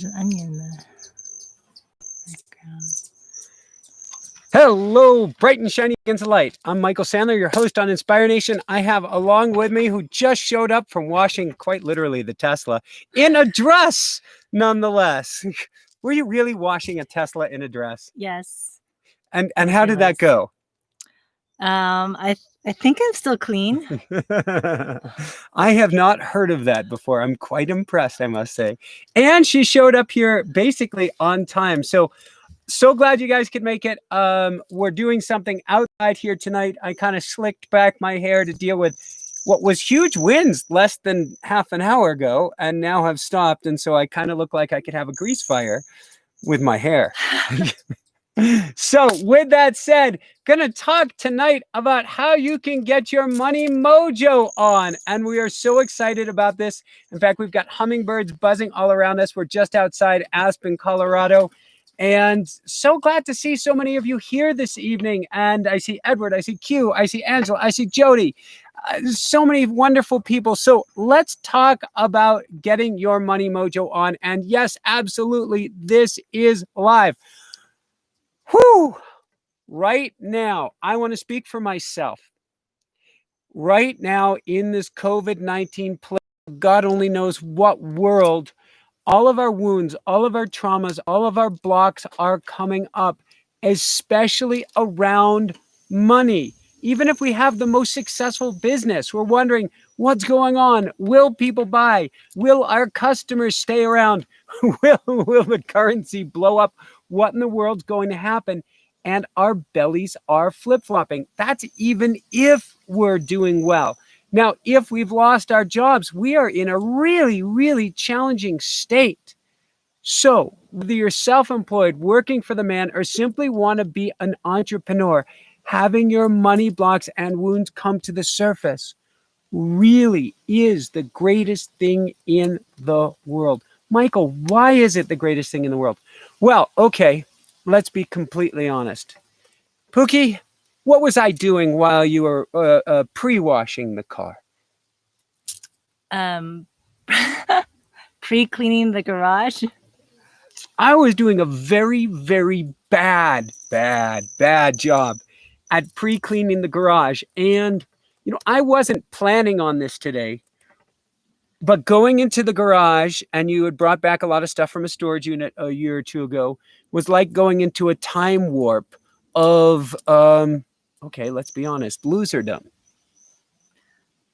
There's an onion in the background. Hello, bright and shiny against the light. I'm Michael Sandler, your host on Inspire Nation. I have along with me who just showed up from washing, quite literally, the Tesla in a dress, nonetheless. Were you really washing a Tesla in a dress? Yes. And how did that go? I think I'm still clean. I have not heard of that before. I'm quite impressed, I must say. And she showed up here basically on time. So glad you guys could make it. We're doing something outside here tonight. I kind of slicked back my hair to deal with what was huge winds less than half an hour ago and now have stopped. And so I kind of look like I could have a grease fire with my hair. So with that said, gonna talk tonight about how you can get your money mojo on. And we are so excited about this. In fact, we've got hummingbirds buzzing all around us. We're just outside Aspen, Colorado. And so glad to see so many of you here this evening. And I see Edward, I see Q, I see Angela, I see Jody. So many wonderful people. So let's talk about getting your money mojo on. And yes, absolutely, this is live. Whew! Right now, I want to speak for myself. Right now, in this COVID-19 plague, God only knows what world, all of our wounds, all of our traumas, all of our blocks are coming up, especially around money. Even if we have the most successful business, we're wondering what's going on. Will people buy? Will our customers stay around? Will the currency blow up? What in the world's going to happen? And our bellies are flip-flopping. That's even if we're doing well. Now, if we've lost our jobs, we are in a really, really challenging state. So whether you're self-employed, working for the man, or simply want to be an entrepreneur, having your money blocks and wounds come to the surface really is the greatest thing in the world. Michael, why is it the greatest thing in the world? Well, okay, let's be completely honest. Pookie, what was I doing while you were pre-washing the car? Pre-cleaning the garage. I was doing a very, very bad job at pre-cleaning the garage. And, you know, I wasn't planning on this today, but going into the garage, and you had brought back a lot of stuff from a storage unit a year or two ago, was like going into a time warp of, okay, let's be honest, loserdom.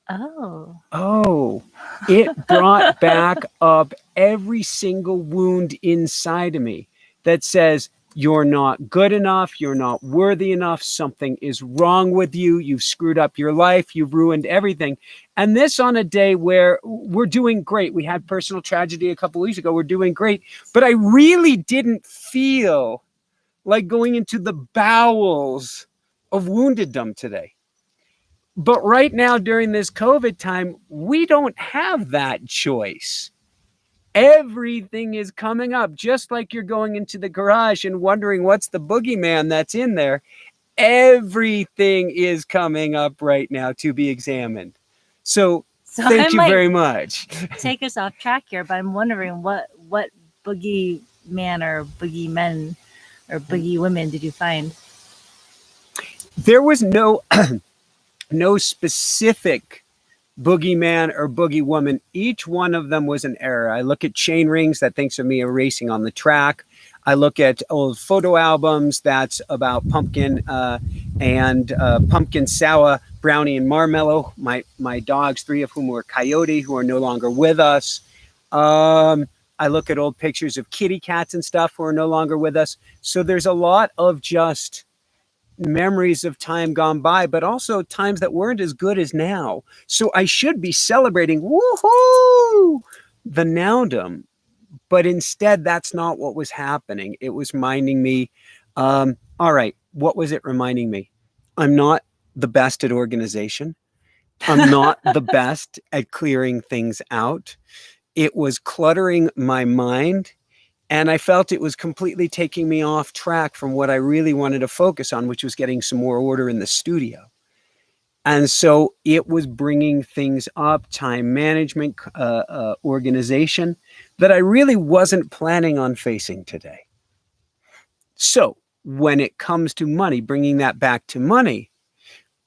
Oh, it brought back up every single wound inside of me that says, you're not good enough, you're not worthy enough, something is wrong with you, you've screwed up your life, you've ruined everything. And this on a day where we're doing great. We had personal tragedy a couple weeks ago, we're doing great, but I really didn't feel like going into the bowels of woundedom today. But right now, during this COVID time, we don't have that choice. Everything is coming up, just like you're going into the garage and wondering what's the boogeyman that's in there. Everything is coming up right now to be examined. So thank you very much. Take us off track here, but I'm wondering what boogeyman or boogeymen or boogie women did you find? There was no specific boogeyman or boogie woman. Each one of them was an error. I look at chain rings that thinks of me racing on the track. I look at old photo albums that's about pumpkin and pumpkin sour, brownie, and marshmallow. My dogs, 3 of whom were coyote, who are no longer with us. I look at old pictures of kitty cats and stuff who are no longer with us. So there's a lot of just memories of time gone by, but also times that weren't as good as now. So I should be celebrating, woohoo, the nowdom, but instead that's not what was happening. It was reminding me, all right, what was it reminding me? I'm not the best at organization. I'm not the best at clearing things out. It was cluttering my mind. And I felt it was completely taking me off track from what I really wanted to focus on, which was getting some more order in the studio. And so it was bringing things up, time management, organization, that I really wasn't planning on facing today. So when it comes to money, bringing that back to money,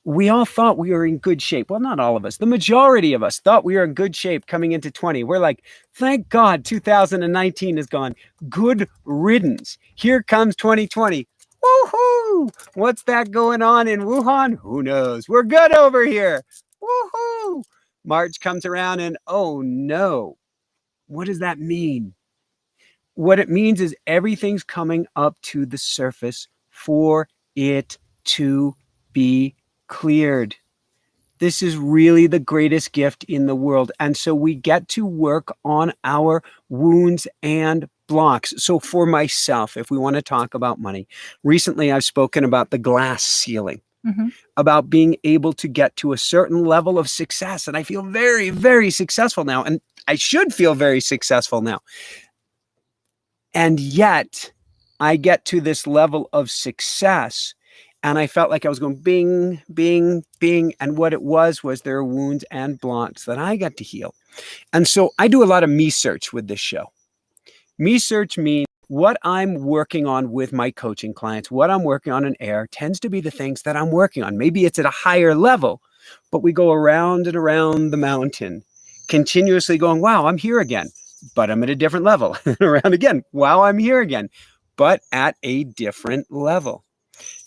we all thought we were in good shape. Well, not all of us. The majority of us thought we were in good shape coming into 20. We're like, thank God 2019 is gone. Good riddance. Here comes 2020. Woohoo! What's that going on in Wuhan? Who knows? We're good over here. Woohoo! March comes around and oh no. What does that mean? What it means is everything's coming up to the surface for it to be cleared. This is really the greatest gift in the world. And so we get to work on our wounds and blocks. So for myself, if we want to talk about money, recently I've spoken about the glass ceiling, about being able to get to a certain level of success. And I feel very, very successful now. And I should feel very successful now. And yet I get to this level of success and I felt like I was going bing, bing, bing. And what it was there are wounds and blocks that I got to heal. And so I do a lot of me search with this show. Me search means what I'm working on with my coaching clients, what I'm working on in air tends to be the things that I'm working on. Maybe it's at a higher level, but we go around and around the mountain, continuously going, wow, I'm here again, but I'm at a different level. Around again, wow, I'm here again, but at a different level.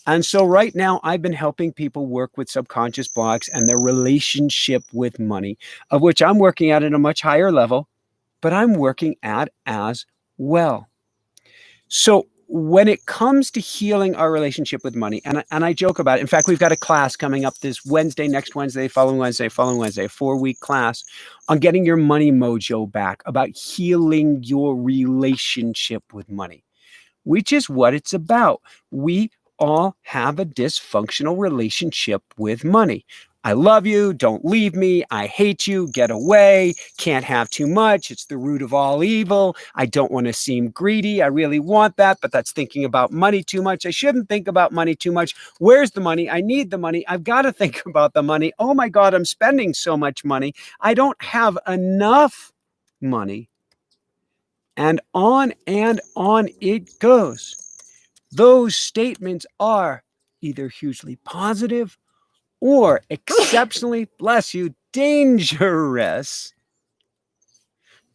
And so right now I've been helping people work with subconscious blocks and their relationship with money, of which I'm working at a much higher level, but I'm working at as well. So when it comes to healing our relationship with money, and I joke about it. In fact, we've got a class coming up this Wednesday, next Wednesday, following Wednesday, a 4-week class on getting your money mojo back, about healing your relationship with money, which is what it's about. We all have a dysfunctional relationship with money. I love you, don't leave me, I hate you, get away, can't have too much, it's the root of all evil, I don't want to seem greedy, I really want that, but that's thinking about money too much, I shouldn't think about money too much, where's the money, I need the money, I've got to think about the money, oh my God, I'm spending so much money, I don't have enough money, and on it goes. Those statements are either hugely positive or exceptionally, bless you, dangerous,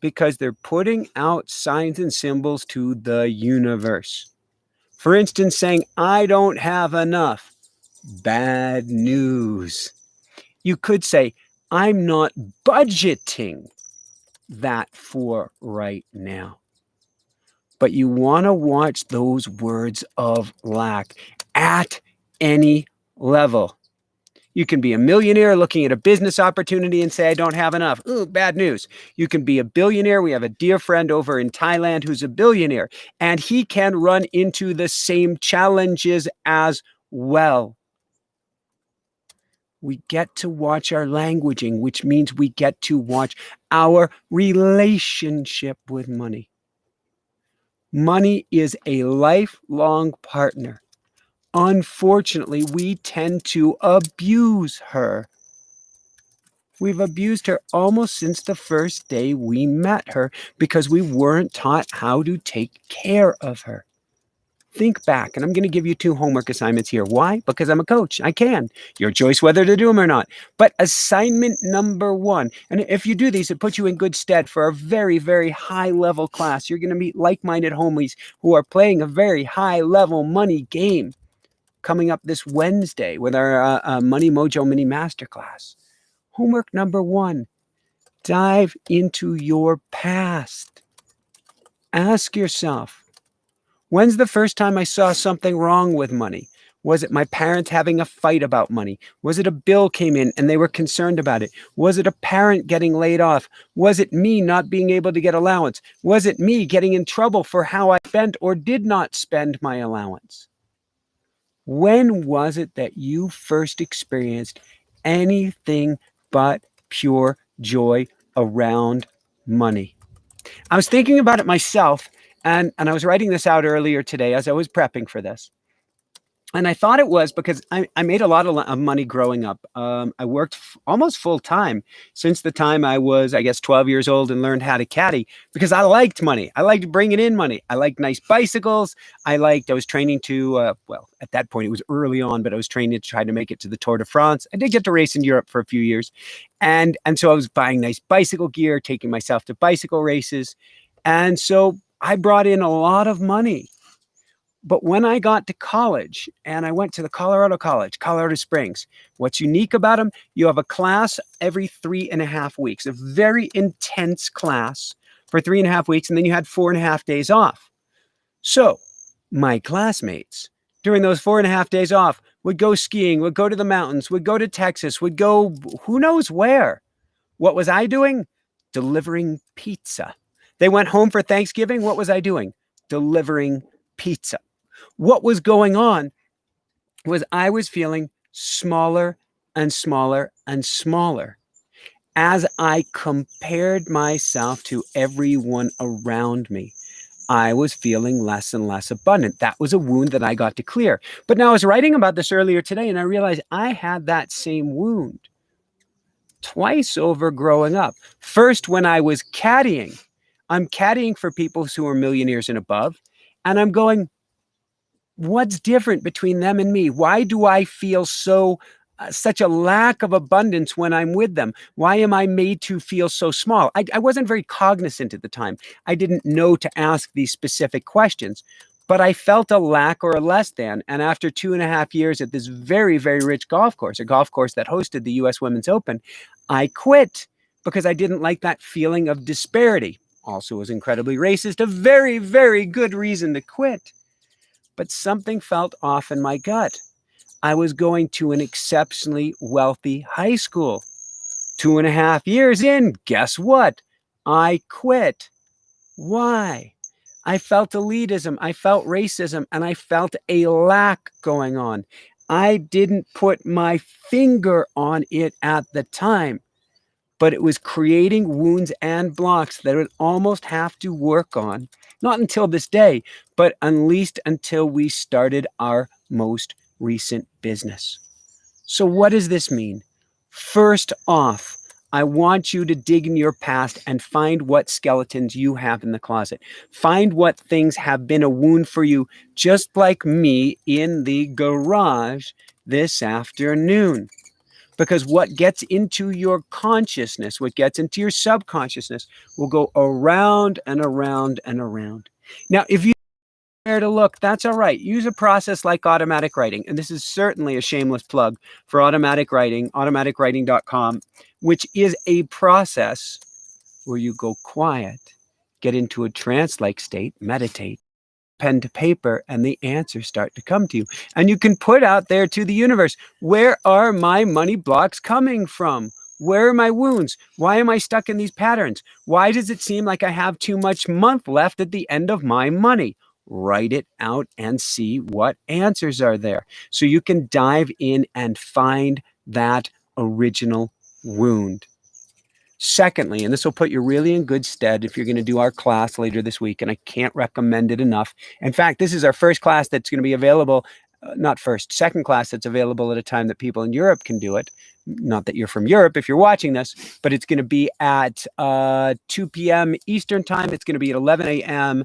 because they're putting out signs and symbols to the universe. For instance, saying, I don't have enough. Bad news. You could say, I'm not budgeting that for right now. But you want to watch those words of lack at any level. You can be a millionaire looking at a business opportunity and say, I don't have enough. Ooh, bad news. You can be a billionaire. We have a dear friend over in Thailand who's a billionaire, and he can run into the same challenges as well. We get to watch our languaging, which means we get to watch our relationship with money. Money is a lifelong partner. Unfortunately, we tend to abuse her. We've abused her almost since the first day we met her because we weren't taught how to take care of her. Think back, and I'm going to give you 2 homework assignments here. Why? Because I'm a coach. I can. Your choice whether to do them or not. But assignment number 1, and if you do these, it puts you in good stead for a very, very high-level class. You're going to meet like-minded homies who are playing a very high-level money game coming up this Wednesday with our Money Mojo Mini Masterclass. Homework number 1, dive into your past. Ask yourself, when's the first time I saw something wrong with money? Was it my parents having a fight about money? Was it a bill came in and they were concerned about it? Was it a parent getting laid off? Was it me not being able to get allowance? Was it me getting in trouble for how I spent or did not spend my allowance? When was it that you first experienced anything but pure joy around money? I was thinking about it myself, and I was writing this out earlier today as I was prepping for this. And I thought it was because I made a lot of money growing up. I worked almost full time since the time I was, I guess, 12 years old and learned how to caddy because I liked money. I liked bringing in money. I liked nice bicycles. I was training to, well, at that point it was early on, but I was training to try to make it to the Tour de France. I did get to race in Europe for a few years. And so I was buying nice bicycle gear, taking myself to bicycle races. And so I brought in a lot of money. But when I got to college and I went to the Colorado College, Colorado Springs, what's unique about them? You have a class every 3.5 weeks, a very intense class for 3.5 weeks. And then you had 4.5 days off. So my classmates during those 4.5 days off would go skiing, would go to the mountains, would go to Texas, would go who knows where. What was I doing? Delivering pizza. They went home for Thanksgiving. What was I doing? Delivering pizza. What was going on was I was feeling smaller and smaller and smaller as I compared myself to everyone around me. I was feeling less and less abundant. That was a wound that I got to clear. But now I was writing about this earlier today and I realized I had that same wound twice over growing up. First, when I was caddying, I'm caddying for people who are millionaires and above, and I'm going, what's different between them and me? Why do I feel such a lack of abundance when I'm with them? Why am I made to feel so small? I wasn't very cognizant at the time. I didn't know to ask these specific questions, but I felt a lack or a less than. And after 2.5 years at this very, very rich golf course, a golf course that hosted the US Women's Open, I quit because I didn't like that feeling of disparity. Also was incredibly racist, a very, very good reason to quit. But something felt off in my gut. I was going to an exceptionally wealthy high school. 2.5 years in, guess what? I quit. Why? I felt elitism, I felt racism, and I felt a lack going on. I didn't put my finger on it at the time, but it was creating wounds and blocks that I would almost have to work on, not until this day, but at least until we started our most recent business. So what does this mean? First off, I want you to dig in your past and find what skeletons you have in the closet. Find what things have been a wound for you, just like me in the garage this afternoon. Because what gets into your consciousness, what gets into your subconsciousness, will go around and around and around. Now, if you where to look, that's all right. Use a process like automatic writing. And this is certainly a shameless plug for automatic writing, automaticwriting.com, which is a process where you go quiet, get into a trance-like state, meditate, pen to paper, and the answers start to come to you. And you can put out there to the universe, where are my money blocks coming from? Where are my wounds? Why am I stuck in these patterns? Why does it seem like I have too much month left at the end of my money? Write it out and see what answers are there. So you can dive in and find that original wound. Secondly, and this will put you really in good stead if you're going to do our class later this week, and I can't recommend it enough. In fact, this is our first class that's going to be available, second class that's available at a time that people in Europe can do it. Not that you're from Europe if you're watching this, but it's going to be at 2 p.m. Eastern time. It's going to be at 11 a.m.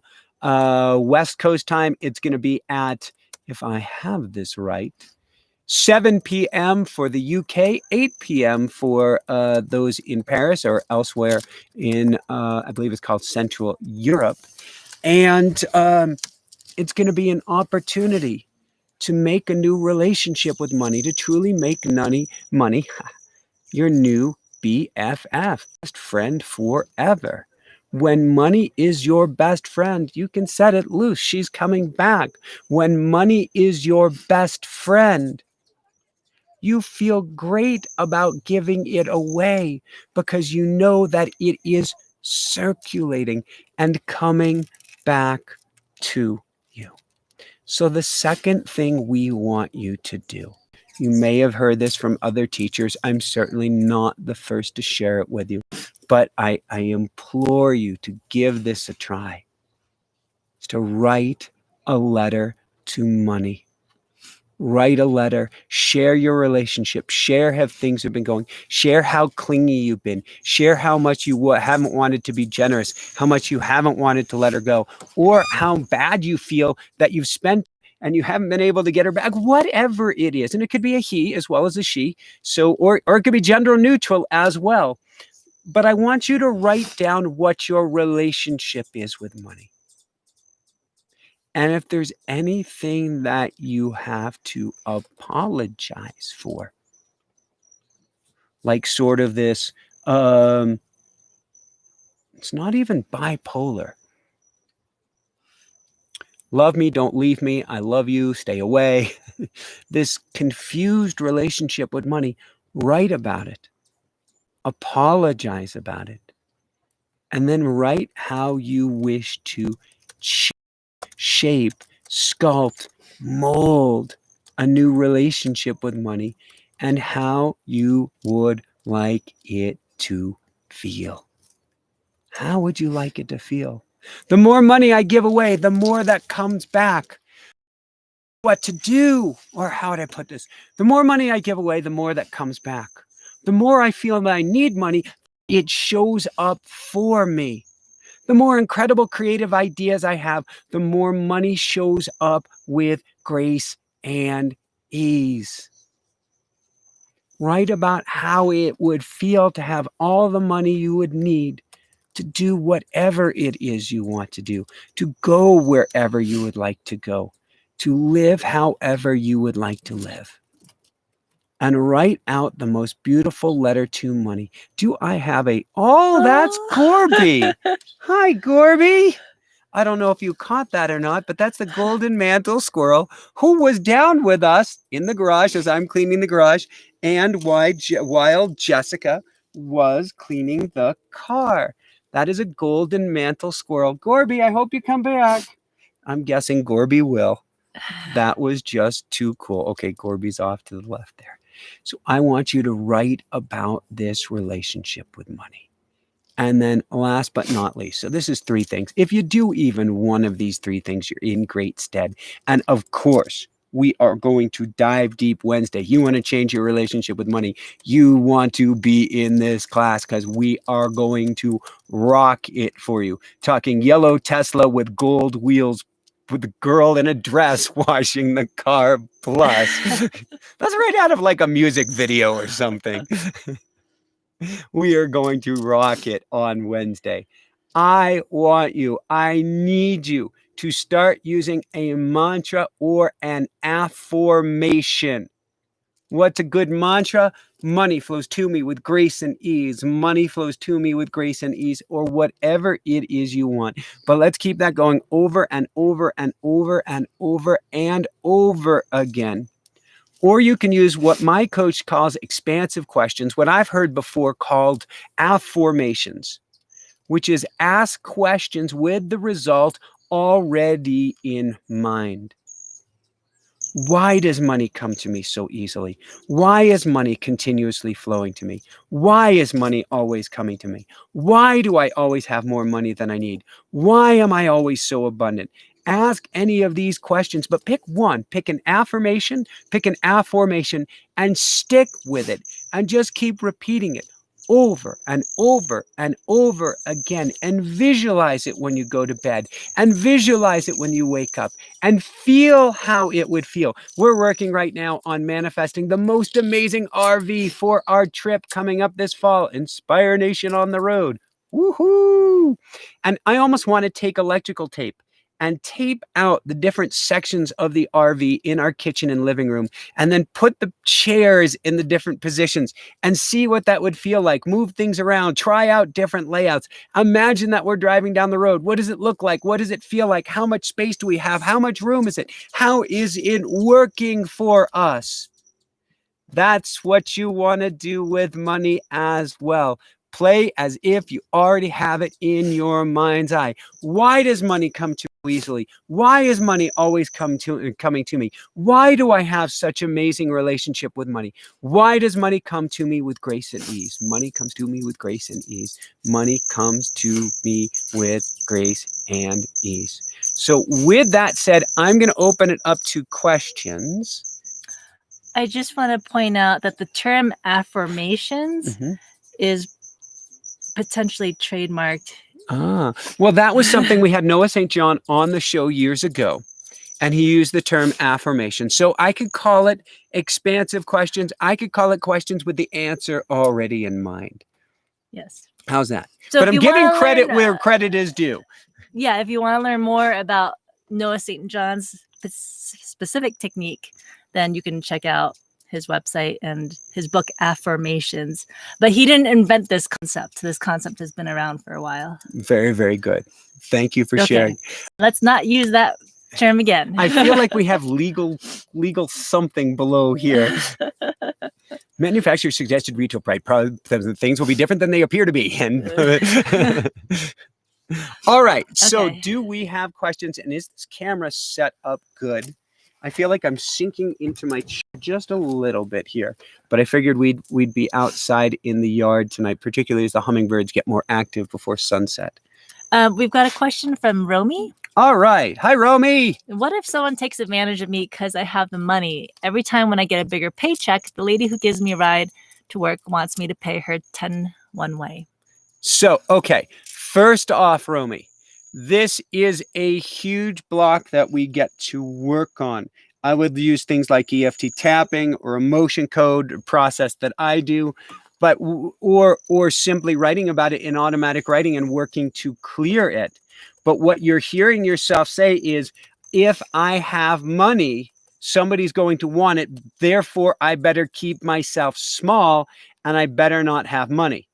West Coast time. It's going to be at, if I have this right, 7 p.m. for the UK, 8 p.m. for those in Paris or elsewhere in, I believe it's called Central Europe. And it's going to be an opportunity to make a new relationship with money, to truly make money your new BFF, best friend forever. When money is your best friend, you can set it loose. She's coming back. When money is your best friend, you feel great about giving it away because you know that it is circulating and coming back to you. So the second thing we want you to do, you may have heard this from other teachers. I'm certainly not the first to share it with you, but I implore you to give this a try. It's to write a letter to money. write a letter, share your relationship, share how things have been going, share how clingy you've been, share how much you haven't wanted to be generous, how much you haven't wanted to let her go, or how bad you feel that you've spent and you haven't been able to get her back, whatever it is. And it could be a he as well as a she. So, or it could be gender neutral as well. But I want you to write down what your relationship is with money. And if there's anything that you have to apologize for, like sort of this, it's not even bipolar. Love me, don't leave me. I love you, stay away. This confused relationship with money, write about it. Apologize about it. And then write how you wish to shape, sculpt, mold a new relationship with money and how you would like it to feel. How would you like it to feel? The more money I give away, the more that comes back. What to do, or how would I put this? The more money I give away, the more that comes back. The more I feel that I need money, it shows up for me. The more incredible creative ideas I have, the more money shows up with grace and ease. Write about how it would feel to have all the money you would need to do whatever it is you want to do, to go wherever you would like to go, to live however you would like to live. And write out the most beautiful letter to money. Do I have that's Gorby. Hi, Gorby. I don't know if you caught that or not, but that's the golden mantle squirrel who was down with us in the garage as I'm cleaning the garage and while Jessica was cleaning the car. That is a golden mantle squirrel. Gorby, I hope you come back. I'm guessing Gorby will. That was just too cool. Okay, Gorby's off to the left there. So I want you to write about this relationship with money. And then last but not least, so this is 3 things. If you do even one of these 3 things, you're in great stead. And of course, we are going to dive deep Wednesday. You want to change your relationship with money. You want to be in this class because we are going to rock it for you. Talking yellow Tesla with gold wheels with a girl in a dress washing the car plus. That's right out of like a music video or something. We are going to rock it on Wednesday. I need you to start using a mantra or an affirmation. What's a good mantra? Money flows to me with grace and ease. Money flows to me with grace and ease, or whatever it is you want. But let's keep that going over and over and over and over and over again. Or you can use what my coach calls expansive questions, what I've heard before called affirmations, which is ask questions with the result already in mind. Why does money come to me so easily? Why is money continuously flowing to me? Why is money always coming to me? Why do I always have more money than I need? Why am I always so abundant? Ask any of these questions, but pick one. Pick an affirmation, pick an affirmation, and stick with it. And just keep repeating it over and over and over again. And visualize it when you go to bed. And visualize it when you wake up. And feel how it would feel. We're working right now on manifesting the most amazing RV for our trip coming up this fall. Inspire Nation on the road. Woohoo! And I almost want to take electrical tape and tape out the different sections of the RV in our kitchen and living room, and then put the chairs in the different positions and see what that would feel like. Move things around, try out different layouts. Imagine that we're driving down the road. What does it look like? What does it feel like? How much space do we have? How much room is it? How is it working for us? That's what you want to do with money as well. Play as if you already have it in your mind's eye. Why does money come to me easily? Why is money always coming to me? Why do I have such amazing relationship with money? Why does money come to me with grace and ease? Money comes to me with grace and ease. Money comes to me with grace and ease. So with that said, I'm going to open it up to questions. I just want to point out that the term affirmations is potentially trademarked. Well, that was something we had Noah St. John on the show years ago, and he used the term affirmation. So I could call it expansive questions. I could call it questions with the answer already in mind. Yes. How's that? So but I'm giving credit where credit is due. Yeah, if you want to learn more about Noah St. John's specific technique, then you can check out his website and his book Affirmations. But he didn't invent this concept. This concept has been around for a while. Very, very good. Thank you for sharing. Let's not use that term again. I feel like we have legal something below here. Manufacturer suggested retail price things will be different than they appear to be. And all right. So do we have questions? And is this camera set up good? I feel like I'm sinking into my chair just a little bit here, but I figured we'd be outside in the yard tonight, particularly as the hummingbirds get more active before sunset. We've got a question from Romy. All right. Hi, Romy. What if someone takes advantage of me because I have the money? Every time when I get a bigger paycheck, the lady who gives me a ride to work wants me to pay her 10 one way. So, okay. First off, Romy, this is a huge block that we get to work on. I would use things like EFT tapping or a motion code process that I do, but or simply writing about it in automatic writing and working to clear it. But what you're hearing yourself say is, if I have money, somebody's going to want it. Therefore, I better keep myself small and I better not have money.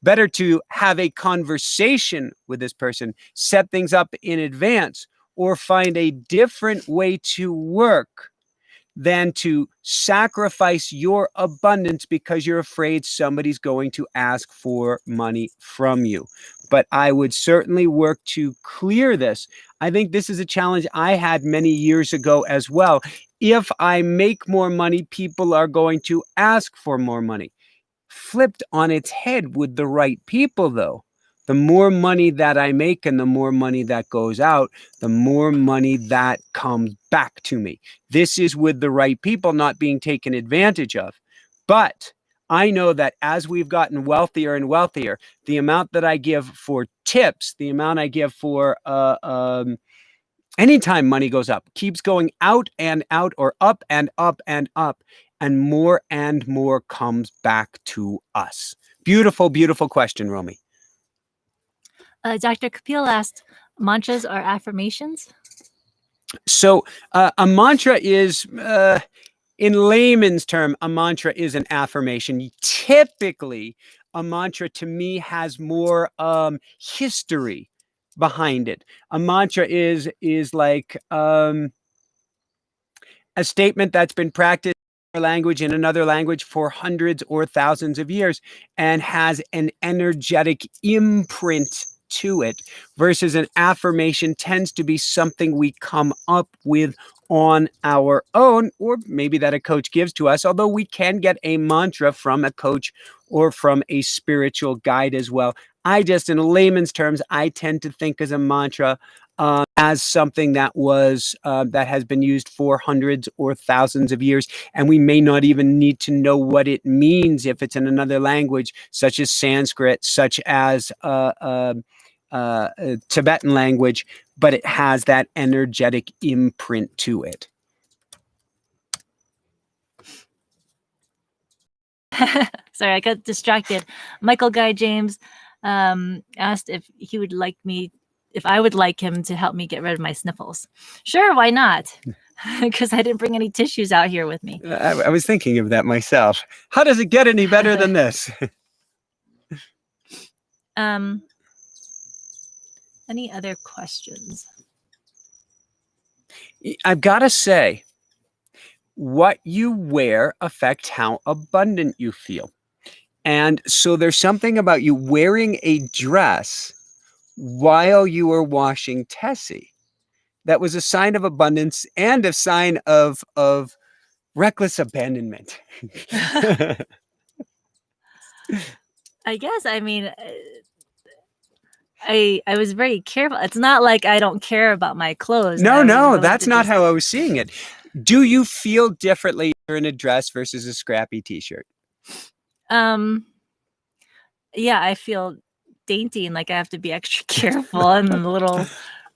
Better to have a conversation with this person, set things up in advance, or find a different way to work than to sacrifice your abundance because you're afraid somebody's going to ask for money from you. But I would certainly work to clear this. I think this is a challenge I had many years ago as well. If I make more money, people are going to ask for more money. Flipped on its head with the right people, though. The more money that I make and the more money that goes out, the more money that comes back to me. This is with the right people, not being taken advantage of. But I know that as we've gotten wealthier and wealthier, the amount that I give for tips, the amount I give for anytime money goes up, keeps going out and out or up and up and up, and more comes back to us. Beautiful, beautiful question, Romy. Dr. Kapil asked, mantras are affirmations? So a mantra is, in layman's term, a mantra is an affirmation. Typically, a mantra to me has more history behind it. A mantra is like a statement that's been practiced in language in another language for hundreds or thousands of years and has an energetic imprint to it, versus an affirmation tends to be something we come up with on our own, or maybe that a coach gives to us, although we can get a mantra from a coach or from a spiritual guide as well. I just, in layman's terms, I tend to think as a mantra as something that was that has been used for hundreds or thousands of years, and we may not even need to know what it means if it's in another language, such as Sanskrit, such as Tibetan language, but it has that energetic imprint to it. Sorry, I got distracted. Michael Guy James asked if he would like me, if I would like him to help me get rid of my sniffles. Sure, why not? Because I didn't bring any tissues out here with me. I was thinking of that myself. How does it get any better than this? Any other questions? I've got to say, what you wear affects how abundant you feel. And so there's something about you wearing a dress while you were washing Tessie that was a sign of abundance and a sign of reckless abandonment. I guess, I mean, I was very careful. It's not like I don't care about my clothes. No, that's not how I was seeing it. Do you feel differently in a dress versus a scrappy t-shirt? Yeah, I feel dainty and like I have to be extra careful and a little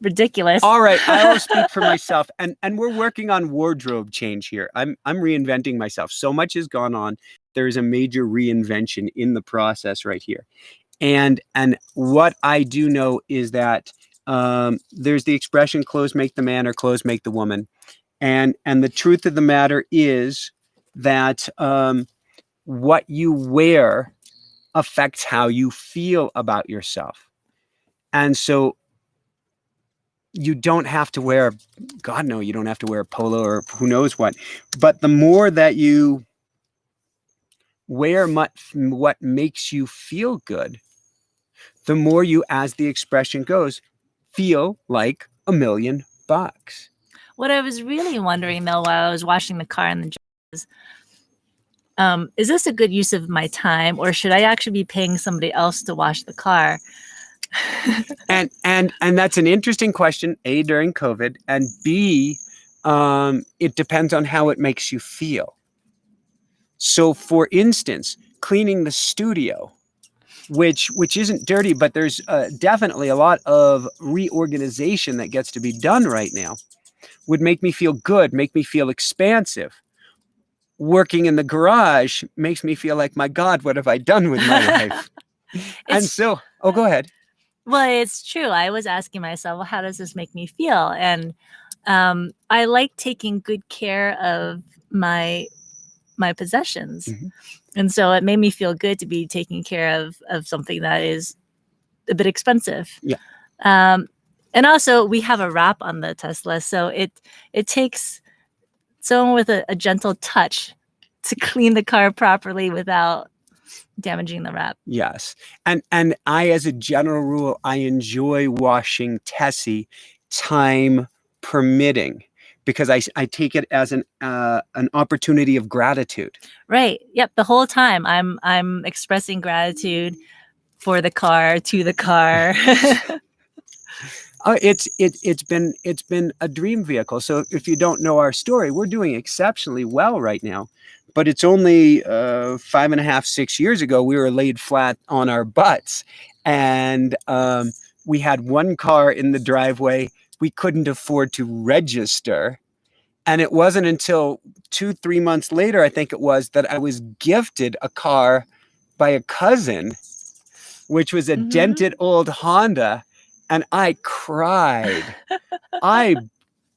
ridiculous. All right, I'll speak for myself, and we're working on wardrobe change here. I'm reinventing myself. So much has gone on. There is a major reinvention in the process right here, and what I do know is that there's the expression "clothes make the man" or "clothes make the woman," and the truth of the matter is that what you wear affects how you feel about yourself. And so you don't have to wear, God, no, you don't have to wear a polo or who knows what. But the more that you wear what makes you feel good, the more you, as the expression goes, feel like $1,000,000. What I was really wondering, though, while I was washing the car in the is this a good use of my time, or should I actually be paying somebody else to wash the car? and that's an interesting question, A, during COVID, and B, it depends on how it makes you feel. So for instance, cleaning the studio, which isn't dirty, but there's definitely a lot of reorganization that gets to be done right now, would make me feel good, make me feel expansive. Working in the garage makes me feel like, my God, what have I done with my life? And so, go ahead. Well, it's true. I was asking myself, well, how does this make me feel? And I like taking good care of my possessions. Mm-hmm. And so it made me feel good to be taking care of something that is a bit expensive. Yeah. And also we have a wrap on the Tesla. So it takes someone with a gentle touch to clean the car properly without damaging the wrap. Yes. And I, as a general rule, I enjoy washing Tessie, time permitting, because I take it as an opportunity of gratitude. Right. Yep. The whole time I'm expressing gratitude for the car, to the car. It's been a dream vehicle. So if you don't know our story, we're doing exceptionally well right now. But it's only 5.5, 6 years ago, we were laid flat on our butts. And we had one car in the driveway we couldn't afford to register. And it wasn't until 2-3 months later, I think it was, that I was gifted a car by a cousin, which was a dented old Honda. And I cried. I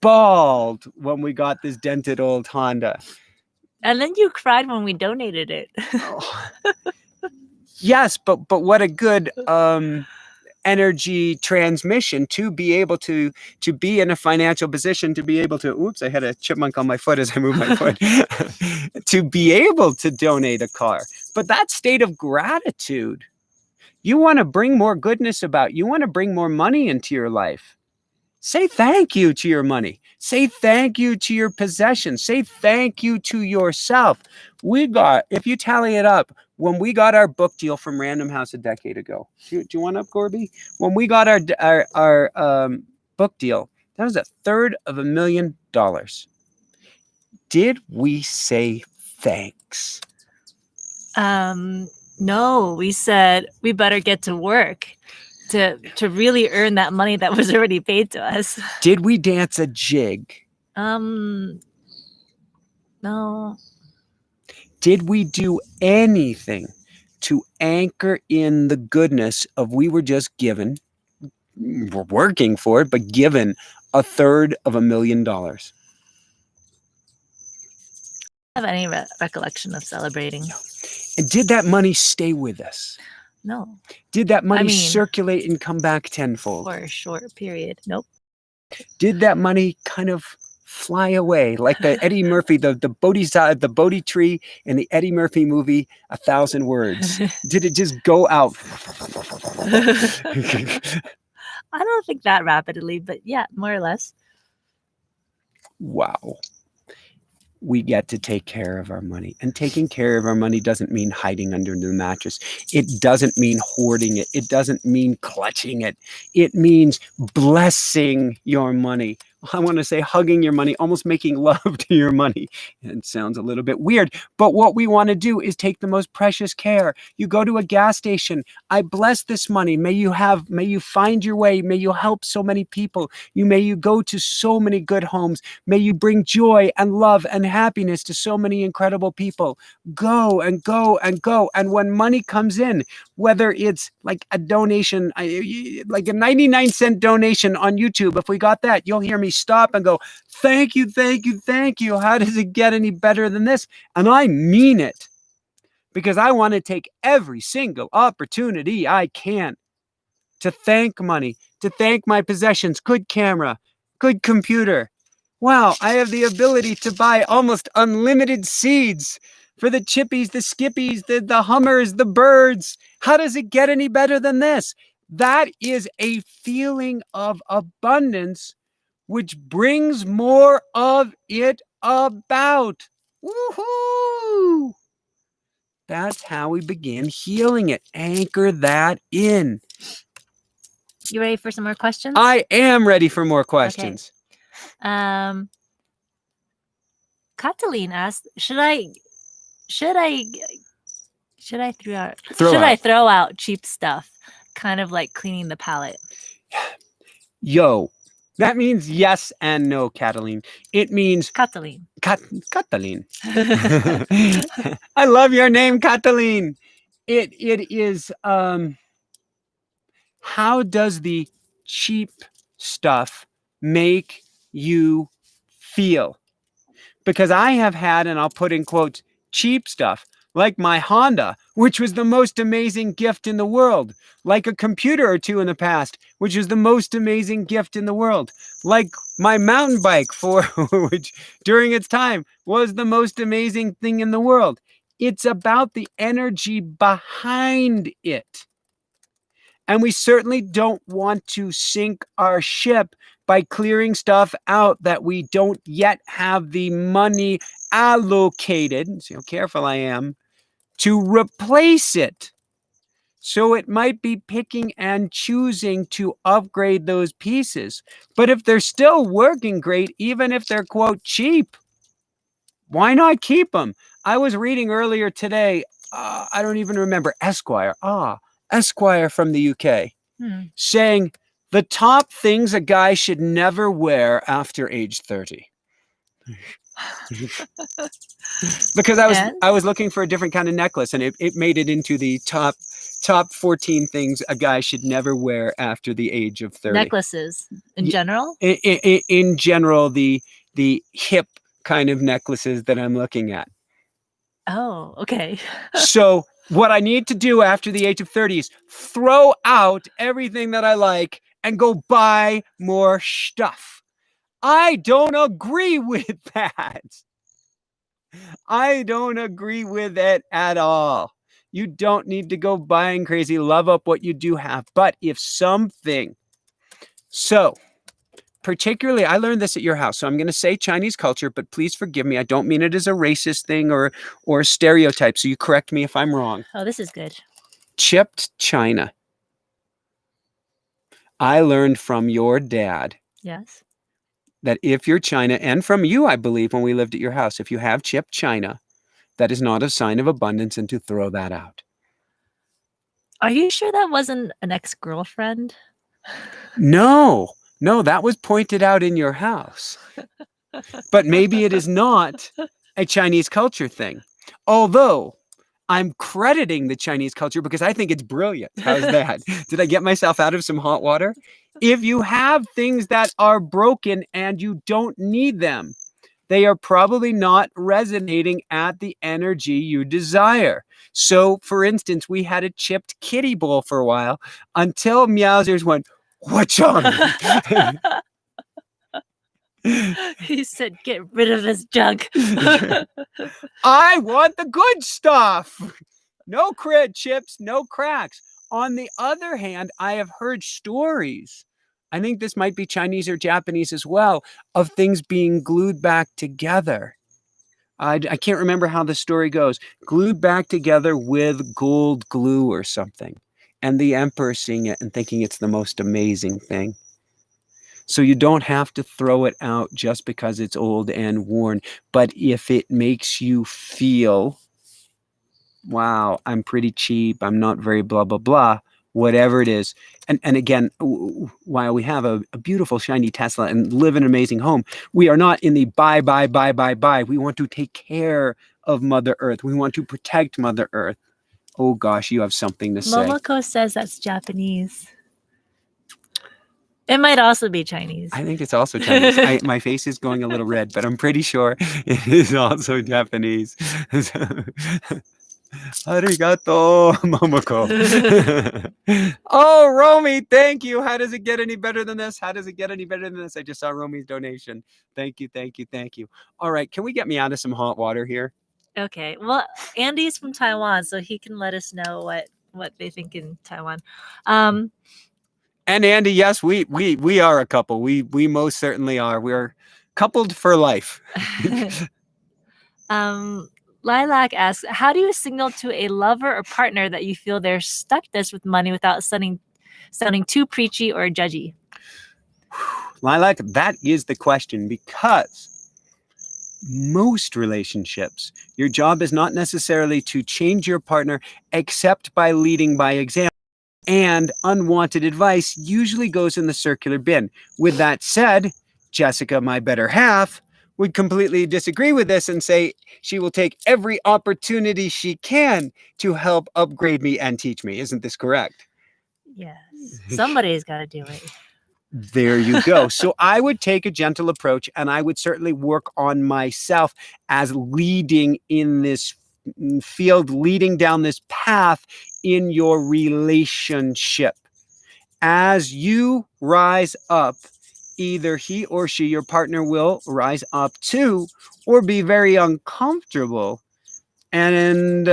bawled when we got this dented old Honda. And then you cried when we donated it. Yes, but what a good energy transmission to be able to be in a financial position to be able to, oops, I had a chipmunk on my foot as I moved my foot, to be able to donate a car. But that state of gratitude, you want to bring more goodness about, you want to bring more money into your life. Say thank you to your money. Say thank you to your possessions. Say thank you to yourself. We got, if you tally it up, when we got our book deal from Random House a decade ago, do you want up, Gorby? When we got our book deal, that was $350,000. Did we say thanks? No, we said we better get to work to really earn that money that was already paid to us. Did we dance a jig? No. Did we do anything to anchor in the goodness of, we were just given, we're working for it, but given $350,000? Have any recollection of celebrating? No. And did that money stay with us? No. Did that money circulate and come back tenfold? For a short period. Nope. Did that money kind of fly away like the Eddie Murphy, the Bodhi tree in the Eddie Murphy movie, 1,000 Words? Did it just go out? I don't think that rapidly, but yeah, more or less. Wow. We get to take care of our money. And taking care of our money doesn't mean hiding under the mattress. It doesn't mean hoarding it. It doesn't mean clutching it. It means blessing your money I want to say hugging your money, almost making love to your money. It sounds a little bit weird, but what we want to do is take the most precious care. You go to a gas station. I bless this money. May you find your way. May you help so many people. May you go to so many good homes. May you bring joy and love and happiness to so many incredible people. Go and go and go. And when money comes in, whether it's like a donation, like a 99-cent donation on YouTube, if we got that, you'll hear me stop and go, thank you, thank you, thank you. How does it get any better than this? And I mean it, because I want to take every single opportunity I can to thank money, to thank my possessions, good camera, good computer. Wow, I have the ability to buy almost unlimited seeds for the chippies, the skippies, the hummers, the birds. How does it get any better than this? That is a feeling of abundance, which brings more of it about. Woohoo! That's how we begin healing it. Anchor that in. You ready for some more questions? I am ready for more questions. Okay. Cataline asked, should I throw out cheap stuff, kind of like cleaning the palette? Yo, that means yes and no, Cataline. It means Cataline. Cataline. I love your name, Cataline. It is how does the cheap stuff make you feel? Because I have had, and I'll put in quotes, cheap stuff, like my Honda, which was the most amazing gift in the world, like a computer or two in the past, which is the most amazing gift in the world, like my mountain bike, for which during its time was the most amazing thing in the world. It's about the energy behind it. And we certainly don't want to sink our ship by clearing stuff out that we don't yet have the money allocated, see how careful I am, to replace it. So it might be picking and choosing to upgrade those pieces. But if they're still working great, even if they're, quote, cheap, why not keep them? I was reading earlier today, I don't even remember, Esquire from the UK, saying the top things a guy should never wear after age 30. Because I was looking for a different kind of necklace, and it made it into the top 14 things a guy should never wear after the age of 30. Necklaces in general? In general, the hip kind of necklaces that I'm looking at. Oh, okay. So what I need to do after the age of 30 is throw out everything that I like and go buy more stuff. I don't agree with that. I don't agree with it at all. You don't need to go buying crazy. Love up what you do have. But if something, so particularly, I learned this at your house, so I'm going to say Chinese culture, but please forgive me. I don't mean it as a racist thing or a stereotype, so you correct me if I'm wrong. Oh, this is good. Chipped china. I learned from your dad. Yes. That if your china, and from you, I believe, when we lived at your house, if you have chipped china, that is not a sign of abundance, and to throw that out. Are you sure that wasn't an ex-girlfriend? No, that was pointed out in your house. But maybe it is not a Chinese culture thing. Although I'm crediting the Chinese culture because I think it's brilliant. How's that? Did I get myself out of some hot water? If you have things that are broken and you don't need them, they are probably not resonating at the energy you desire. So, for instance, we had a chipped kiddie bowl for a while until Meowsers went, "What's on?" He said, "Get rid of this junk." I want the good stuff. No chips, no cracks. On the other hand, I have heard stories, I think this might be Chinese or Japanese as well, of things being glued back together. I can't remember how the story goes. Glued back together with gold glue or something. And the emperor seeing it and thinking it's the most amazing thing. So you don't have to throw it out just because it's old and worn. But if it makes you feel, wow, I'm pretty cheap, I'm not very blah, blah, blah, whatever it is. And again, while we have a beautiful, shiny Tesla and live in an amazing home, we are not in the buy, buy, buy, buy, buy. We want to take care of Mother Earth. We want to protect Mother Earth. Oh gosh, you have something to say. Momoko says that's Japanese. It might also be Chinese. I think it's also Chinese. My face is going a little red, but I'm pretty sure it is also Japanese. Arigato, Momoko. Oh, Romy, thank you. How does it get any better than this? How does it get any better than this? I just saw Romy's donation. Thank you, thank you, thank you. All right, can we get me out of some hot water here? Okay. Well, Andy's from Taiwan, so he can let us know what they think in Taiwan. And Andy, yes, we are a couple. We most certainly are. We're coupled for life. Lilac asks, how do you signal to a lover or partner that you feel they're stuckness with money without sounding too preachy or judgy? Lilac, that is the question, because most relationships, your job is not necessarily to change your partner except by leading by example. And unwanted advice usually goes in the circular bin. With that said, Jessica, my better half, would completely disagree with this and say she will take every opportunity she can to help upgrade me and teach me. Isn't this correct? Yes. Somebody's got to do it. There you go. So I would take a gentle approach, and I would certainly work on myself as leading in this field, leading down this path in your relationship. As you rise up, either he or she, your partner, will rise up too, or be very uncomfortable. And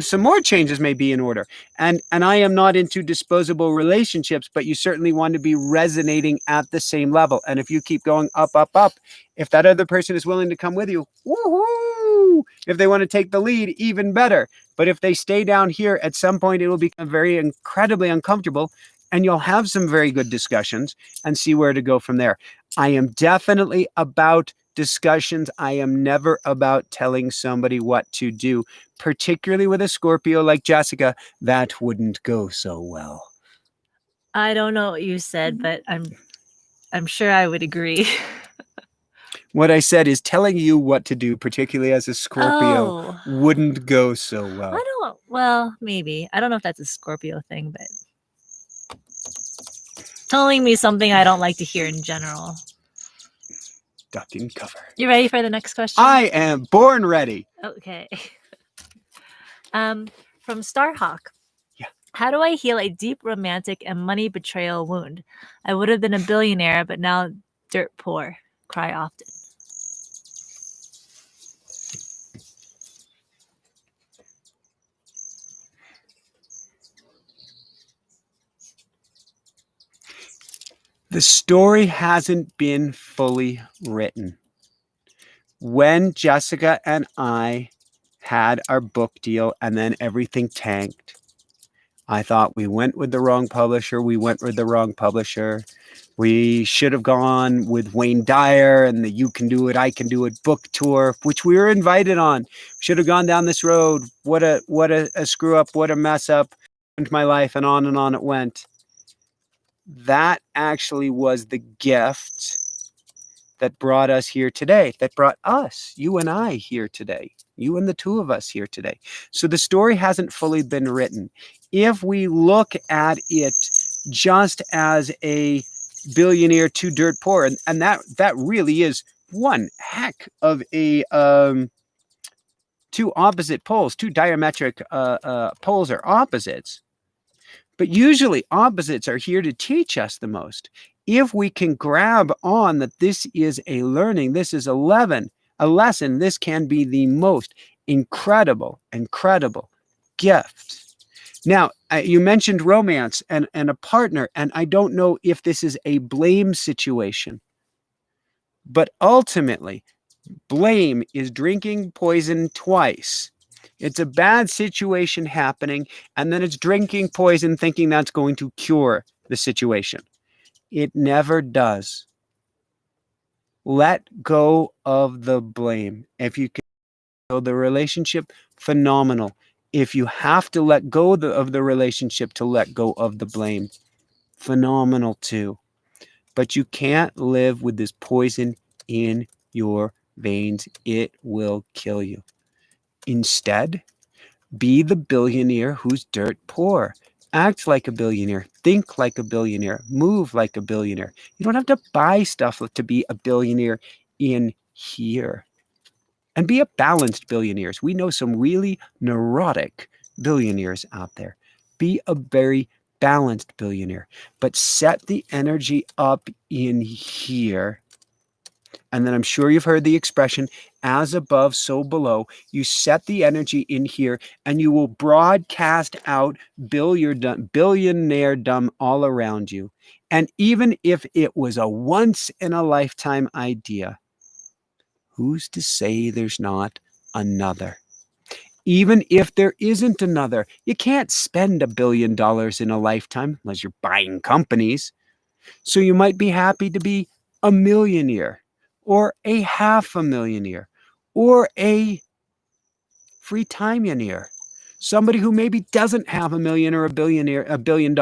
some more changes may be in order. And I am not into disposable relationships, but you certainly want to be resonating at the same level. And if you keep going up, up, up, if that other person is willing to come with you, woohoo! If they want to take the lead, even better. But if they stay down here, at some point it will become very incredibly uncomfortable, and you'll have some very good discussions and see where to go from there. I am definitely about discussions. I am never about telling somebody what to do, particularly with a Scorpio like Jessica. That wouldn't go so well. I don't know what you said, but I'm sure I would agree. What I said is telling you what to do, particularly as a Scorpio, wouldn't go so well. Well, maybe. I don't know if that's a Scorpio thing, but telling me something I don't like to hear in general. Duck and cover. You ready for the next question? I am born ready. Okay. From Starhawk. Yeah. How do I heal a deep romantic and money betrayal wound? I would have been a billionaire, but now dirt poor. Cry often. The story hasn't been fully written. When Jessica and I had our book deal and then everything tanked, I thought we went with the wrong publisher. We should have gone with Wayne Dyer and the You Can Do It, I Can Do It book tour, which we were invited on. Should have gone down this road. What a screw up, what a mess up into my life, and on it went. That actually was the gift that brought us here today, that brought us, you and I, here today, you and the two of us here today. So the story hasn't fully been written. If we look at it just as a billionaire to dirt poor, and that really is one heck of a two opposite poles, two diametric poles or opposites. But usually opposites are here to teach us the most. If we can grab on that this is a learning, this is a lesson, this can be the most incredible gift. Now, you mentioned romance and a partner, and I don't know if this is a blame situation, but ultimately, blame is drinking poison twice. It's a bad situation happening, and then it's drinking poison thinking that's going to cure the situation. It never does. Let go of the blame. If you can, so the relationship, phenomenal. If you have to let go of the relationship to let go of the blame, phenomenal too. But you can't live with this poison in your veins. It will kill you. Instead, be the billionaire who's dirt poor. Act like a billionaire. Think like a billionaire. Move like a billionaire. You don't have to buy stuff to be a billionaire in here. And be a balanced billionaire. We know some really neurotic billionaires out there. Be a very balanced billionaire, but set the energy up in here. And then I'm sure you've heard the expression, as above, so below. You set the energy in here and you will broadcast out billionaire-dom all around you. And even if it was a once in a lifetime idea, who's to say there's not another? Even if there isn't another, you can't spend $1 billion in a lifetime unless you're buying companies. So you might be happy to be a millionaire or a half a millionaire or a free time-millionaire. Somebody who maybe doesn't have $1 million or $1 billion,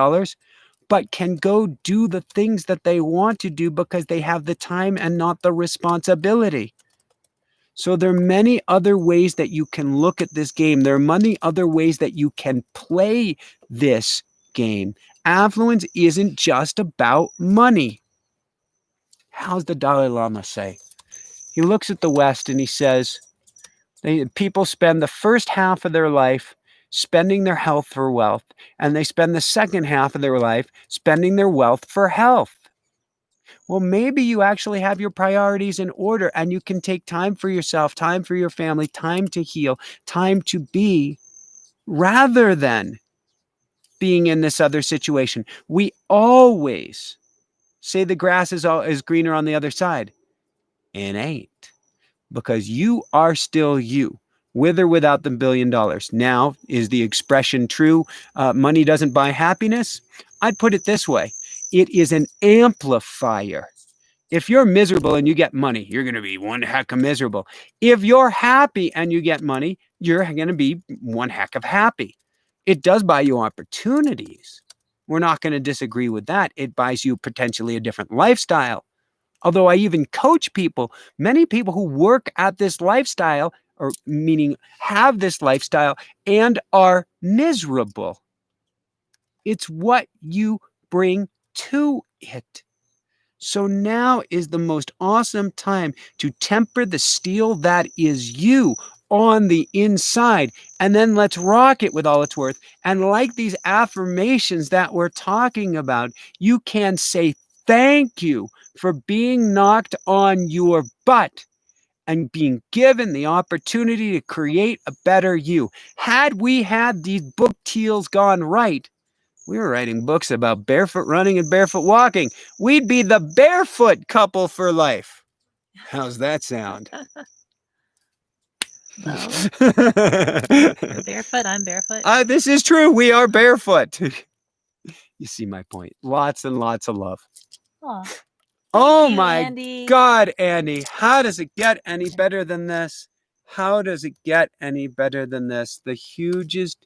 but can go do the things that they want to do because they have the time and not the responsibility. So there are many other ways that you can look at this game. There are many other ways that you can play this game. Affluence isn't just about money. How's the Dalai Lama say? He looks at the West and he says, people spend the first half of their life spending their health for wealth, and they spend the second half of their life spending their wealth for health. Well, maybe you actually have your priorities in order and you can take time for yourself, time for your family, time to heal, time to be, rather than being in this other situation. We always say the grass is greener on the other side. It ain't, because you are still you, with or without the $1 billion. Now, is the expression true? Money doesn't buy happiness? I'd put it this way. It is an amplifier. If you're miserable and you get money, you're going to be one heck of miserable. If you're happy and you get money, you're going to be one heck of happy. It does buy you opportunities. We're not going to disagree with that. It buys you potentially a different lifestyle. Although I even coach people, many people who work at this lifestyle, or meaning have this lifestyle and are miserable. It's what you bring to it. So now is the most awesome time to temper the steel that is you on the inside. And then let's rock it with all its worth. And like these affirmations that we're talking about, you can say thank you for being knocked on your butt and being given the opportunity to create a better you. Had we had these book deals gone right, we were writing books about barefoot running and barefoot walking. We'd be the barefoot couple for life. How's that sound? Well, you're barefoot, I'm barefoot. This is true. We are barefoot. You see my point. Lots and lots of love. Aw. Oh Thank you, my Andy. God, Andy. How does it get any better than this? How does it get any better than this? The hugest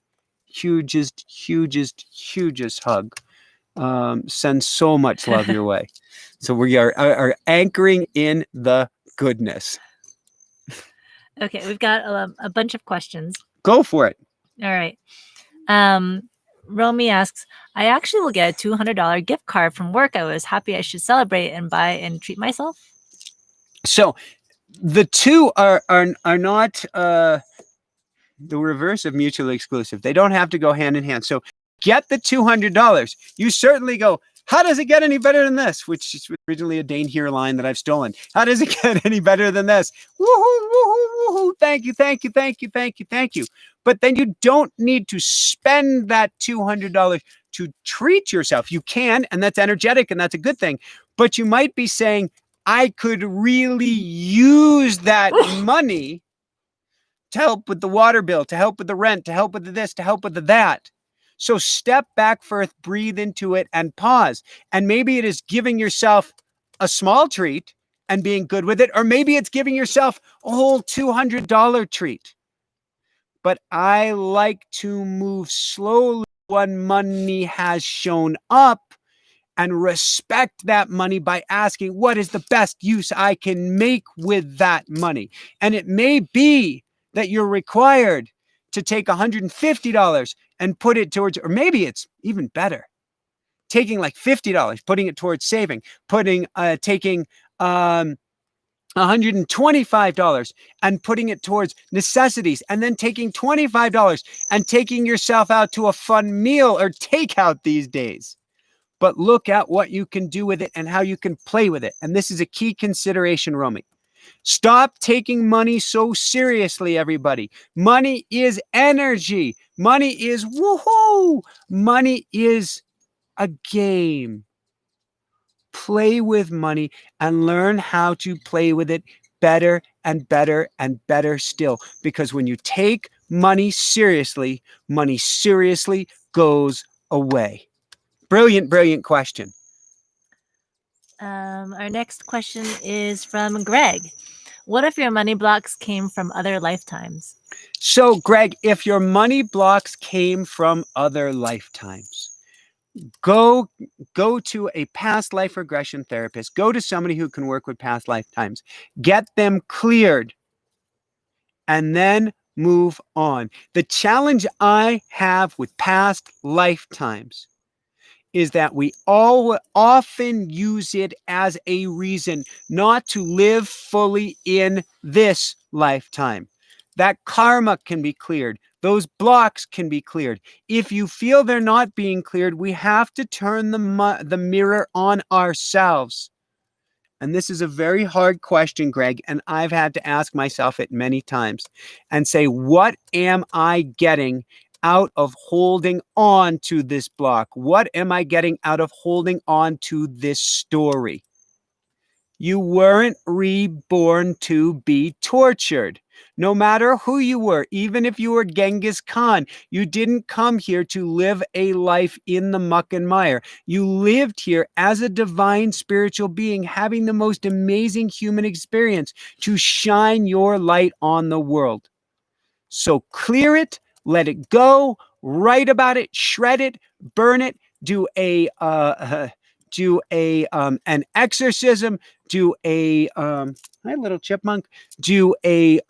hug. Send so much love your way. So we are anchoring in the goodness. Okay, we've got a bunch of questions. Go for it. All right. Romy asks, I actually will get a $200 gift card from work. I was happy I should celebrate and buy and treat myself. So the two are not the reverse of mutually exclusive. They don't have to go hand in hand. So get the $200. You certainly go, how does it get any better than this? Which is originally a Dane Here line that I've stolen. How does it get any better than this? Woohoo, woohoo, woohoo. Thank you, thank you, thank you, thank you, thank you. But then you don't need to spend that $200 to treat yourself. You can, and that's energetic, and that's a good thing. But you might be saying, I could really use that money to help with the water bill, to help with the rent, to help with the this, to help with the that. So step back first, breathe into it, and pause. And maybe it is giving yourself a small treat and being good with it, or maybe it's giving yourself a whole $200 treat. But I like to move slowly when money has shown up and respect that money by asking, what is the best use I can make with that money? And it may be that you're required to take $150 and put it towards, or maybe it's even better, taking like $50, putting it towards saving, taking $125 and putting it towards necessities, and then taking $25 and taking yourself out to a fun meal or takeout these days. But look at what you can do with it and how you can play with it. And this is a key consideration, Romy. Stop taking money so seriously, everybody. Money is energy. Money is woohoo. Money is a game. Play with money and learn how to play with it better and better and better still. Because when you take money seriously goes away. Brilliant, brilliant question. Our next question is from Greg. What if your money blocks came from other lifetimes? So, Greg, if your money blocks came from other lifetimes, go to a past life regression therapist. Go to somebody who can work with past lifetimes. Get them cleared and then move on. The challenge I have with past lifetimes is that we all often use it as a reason not to live fully in this lifetime. That karma can be cleared. Those blocks can be cleared. If you feel they're not being cleared, we have to turn the mirror on ourselves. And this is a very hard question, Greg, and I've had to ask myself it many times and say, what am I getting out of holding on to this block? What am I getting out of holding on to this story? You weren't reborn to be tortured. No matter who you were, even if you were Genghis Khan, you didn't come here to live a life in the muck and mire. You lived here as a divine spiritual being, having the most amazing human experience to shine your light on the world. So clear it, let it go, write about it, shred it, burn it, do an exorcism, do a hi little chipmunk, do a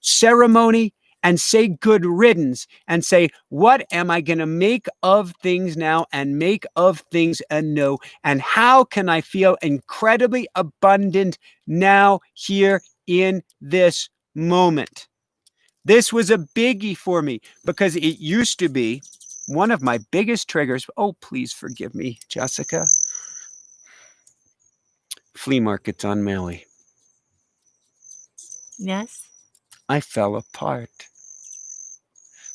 ceremony, and say good riddance, and say, what am I going to make of things now and make of things anew, and how can I feel incredibly abundant now here in this moment? This was a biggie for me because it used to be one of my biggest triggers. Oh, please forgive me, Jessica. Flea markets on Maui. Yes. I fell apart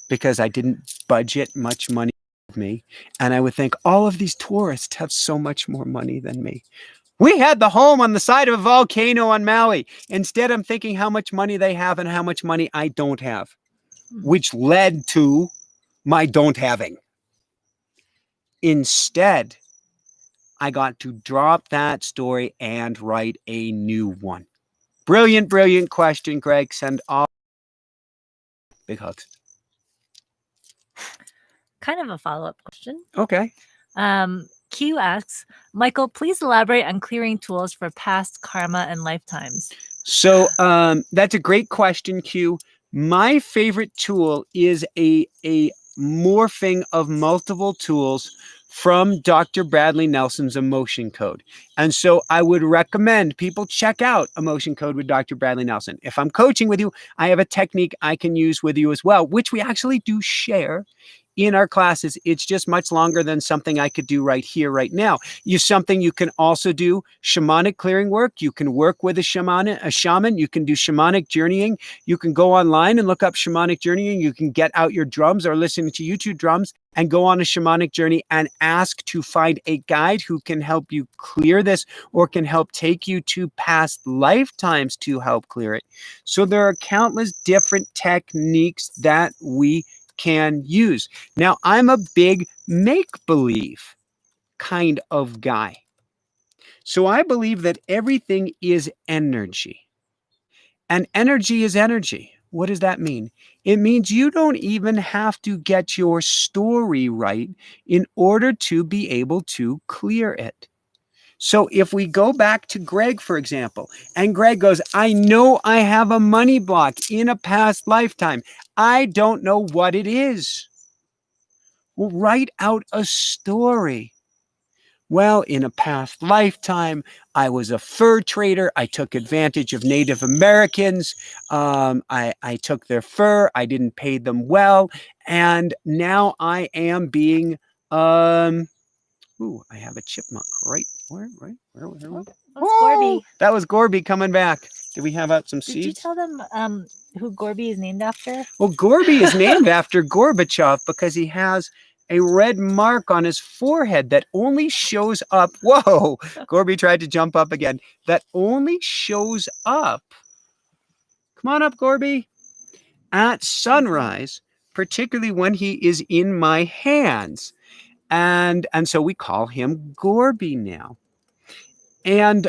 because I didn't budget much money with me. And I would think all of these tourists have so much more money than me. We had the home on the side of a volcano on Maui. Instead, I'm thinking how much money they have and how much money I don't have, which led to my don't having. Instead, I got to drop that story and write a new one. Brilliant, brilliant question, Greg. Send all big hugs. Kind of a follow-up question. Okay. Q asks, Michael, please elaborate on clearing tools for past karma and lifetimes. So that's a great question, Q. My favorite tool is a morphing of multiple tools from Dr. Bradley Nelson's Emotion Code. And so I would recommend people check out Emotion Code with Dr. Bradley Nelson. If I'm coaching with you, I have a technique I can use with you as well, which we actually do share in our classes. It's just much longer than something I could do right here, right now. Something you can also do shamanic clearing work. You can work with a shaman. You can do shamanic journeying. You can go online and look up shamanic journeying. You can get out your drums or listen to YouTube drums and go on a shamanic journey and ask to find a guide who can help you clear this or can help take you to past lifetimes to help clear it. So there are countless different techniques that we can use. Now, I'm a big make-believe kind of guy. So I believe that everything is energy. And energy is energy. What does that mean? It means you don't even have to get your story right in order to be able to clear it. So if we go back to Greg, for example, and Greg goes, I know I have a money block in a past lifetime. I don't know what it is. Well, write out a story. Well, in a past lifetime, I was a fur trader. I took advantage of Native Americans. I took their fur. I didn't pay them well. And now I am being, ooh, I have a chipmunk right where? Oh, that was Gorby. That was Gorby coming back. Did we have out some Did seeds? you tell them who Gorby is named after? Well, Gorby is named after Gorbachev because he has a red mark on his forehead that only shows up. Whoa, Gorby tried to jump up again. That only shows up. Come on up, Gorby. At sunrise, particularly when he is in my hands. And so we call him Gorby now. And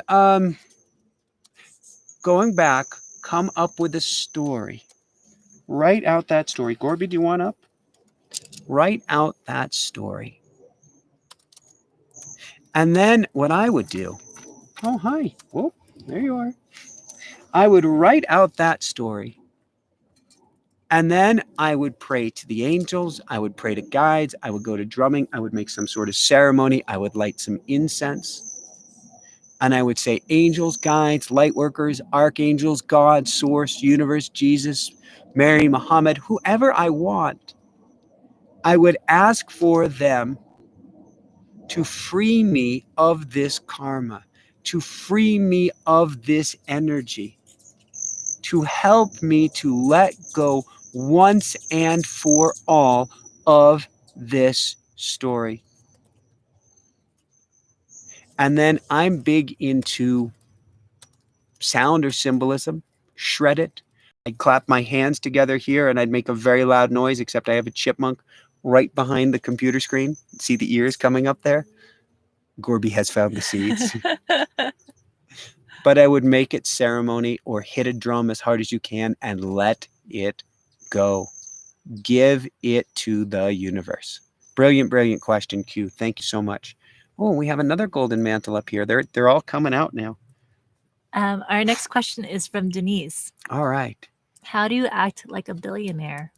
going back, come up with a story. Write out that story. Gorby, do you want up? Write out that story. And then what I would do, oh, hi. Oh, there you are. I would write out that story. And then I would pray to the angels. I would pray to guides. I would go to drumming. I would make some sort of ceremony. I would light some incense. And I would say, angels, guides, light workers, archangels, God, source, universe, Jesus, Mary, Muhammad, whoever I want. I would ask for them to free me of this karma, to free me of this energy, to help me to let go once and for all of this story. And then I'm big into sound or symbolism, shred it. I'd clap my hands together here and I'd make a very loud noise, except I have a chipmunk right behind the computer screen. See the ears coming up there? Gorby has found the seeds. But I would make it ceremony or hit a drum as hard as you can and let it go. Give it to the universe. Brilliant, brilliant question, Q. Thank you so much. Oh, we have another golden mantle up here. They're all coming out now. Our next question is from Denise. All right. How do you act like a billionaire?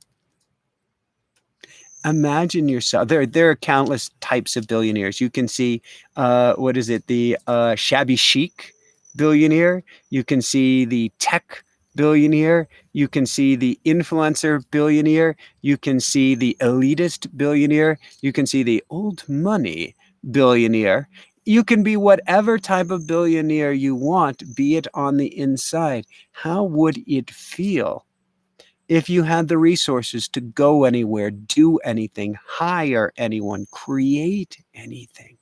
Imagine yourself. There are countless types of billionaires. You can see, the shabby chic billionaire. You can see the tech billionaire. You can see the influencer billionaire. You can see the elitist billionaire. You can see the old money billionaire. You can be whatever type of billionaire you want, be it on the inside. How would it feel if you had the resources to go anywhere, do anything, hire anyone, create anything?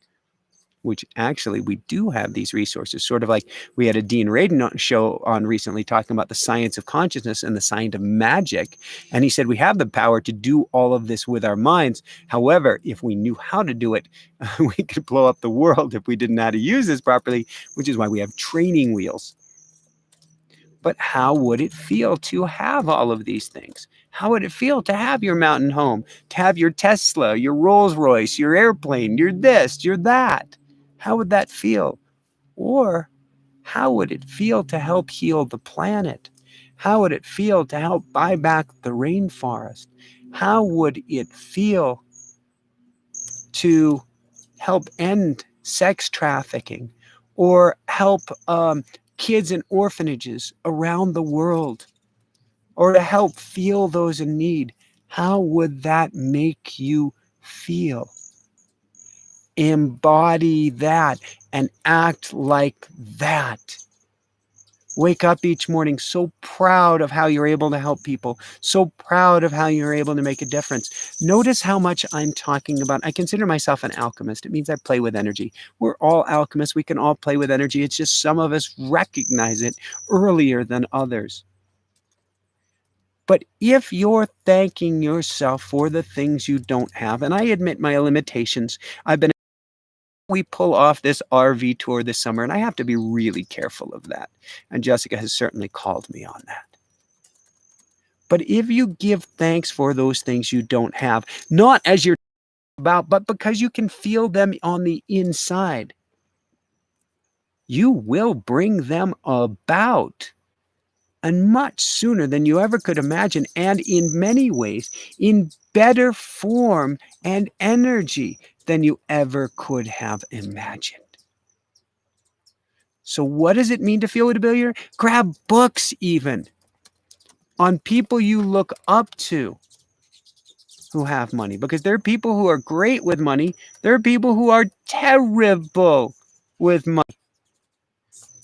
Which actually we do have these resources, sort of like we had a Dean Radin show on recently talking about the science of consciousness and the science of magic. And he said we have the power to do all of this with our minds. However, if we knew how to do it, we could blow up the world if we didn't know how to use this properly, which is why we have training wheels. But how would it feel to have all of these things? How would it feel to have your mountain home, to have your Tesla, your Rolls Royce, your airplane, your this, your that? How would that feel? Or how would it feel to help heal the planet? How would it feel to help buy back the rainforest? How would it feel to help end sex trafficking or help kids in orphanages around the world, or to help feel those in need? How would that make you feel? Embody that and act like that. Wake up each morning so proud of how you're able to help people, so proud of how you're able to make a difference. Notice how much I'm talking about. I consider myself an alchemist. It means I play with energy. We're all alchemists. We can all play with energy. It's just some of us recognize it earlier than others. But if you're thanking yourself for the things you don't have, and I admit my limitations, we pull off this RV tour this summer, and I have to be really careful of that. And Jessica has certainly called me on that. But if you give thanks for those things you don't have, not as you're about, but because you can feel them on the inside, you will bring them about, and much sooner than you ever could imagine, and in many ways, in better form and energy than you ever could have imagined. So what does it mean to feel like a billionaire? Grab books even on people you look up to who have money, because there are people who are great with money. There are people who are terrible with money.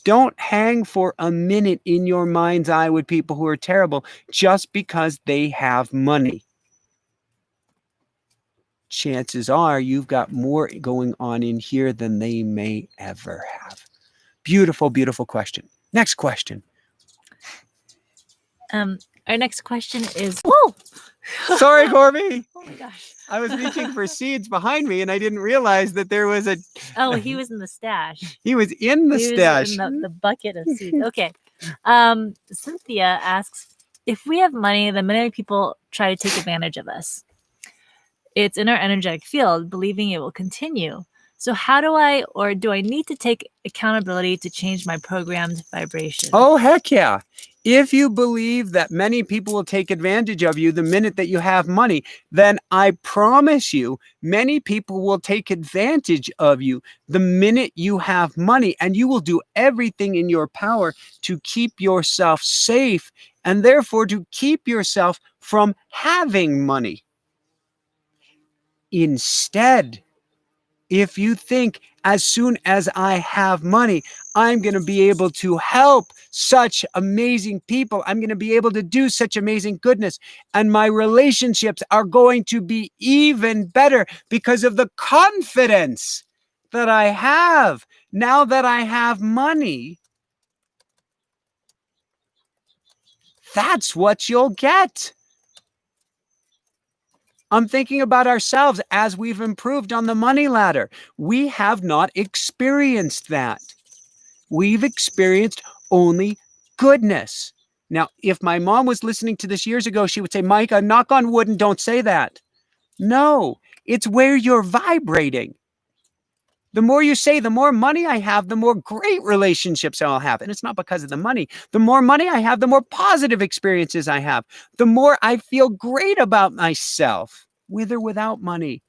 Don't hang for a minute in your mind's eye with people who are terrible just because they have money. Chances are you've got more going on in here than they may ever have. Beautiful, beautiful question. Next question. Our next question is, whoa! Sorry, Corby. Oh my gosh. I was reaching for seeds behind me and I didn't realize that there was a... Oh, he was in the stash. He was in the stash. Was in the bucket of seeds. Okay. Cynthia asks, if we have money, then many people try to take advantage of us. It's in our energetic field, believing it will continue. So how do I need to take accountability to change my programmed vibration? Oh, heck yeah. If you believe that many people will take advantage of you the minute that you have money, then I promise you, many people will take advantage of you the minute you have money, and you will do everything in your power to keep yourself safe and therefore to keep yourself from having money. Instead, if you think as soon as I have money, I'm going to be able to help such amazing people, I'm going to be able to do such amazing goodness, and my relationships are going to be even better because of the confidence that I have now that I have money, that's what you'll get. I'm thinking about ourselves as we've improved on the money ladder. We have not experienced that. We've experienced only goodness. Now, if my mom was listening to this years ago, she would say, Micah, knock on wood and don't say that. No, it's where you're vibrating. The more you say, the more money I have, the more great relationships I'll have. And it's not because of the money. The more money I have, the more positive experiences I have. The more I feel great about myself, with or without money.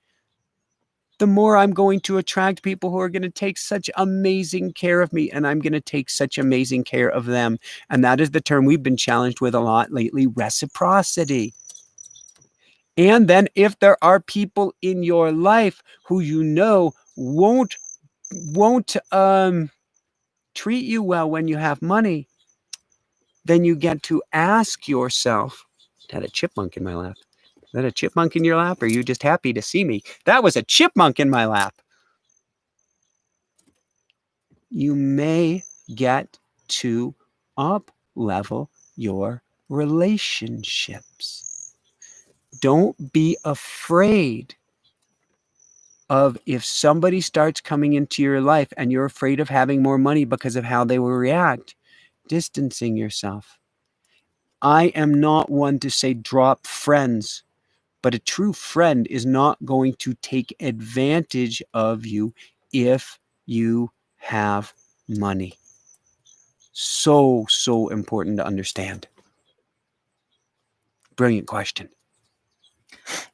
The more I'm going to attract people who are going to take such amazing care of me, and I'm going to take such amazing care of them. And that is the term we've been challenged with a lot lately, reciprocity. And then if there are people in your life who you know won't treat you well when you have money, then you get to ask yourself, I had a chipmunk in my lap. Is that a chipmunk in your lap, or are you just happy to see me? That was a chipmunk in my lap. You may get to up-level your relationships. Don't be afraid of if somebody starts coming into your life and you're afraid of having more money because of how they will react, distancing yourself. I am not one to say drop friends, but a true friend is not going to take advantage of you if you have money. So important to understand. Brilliant question.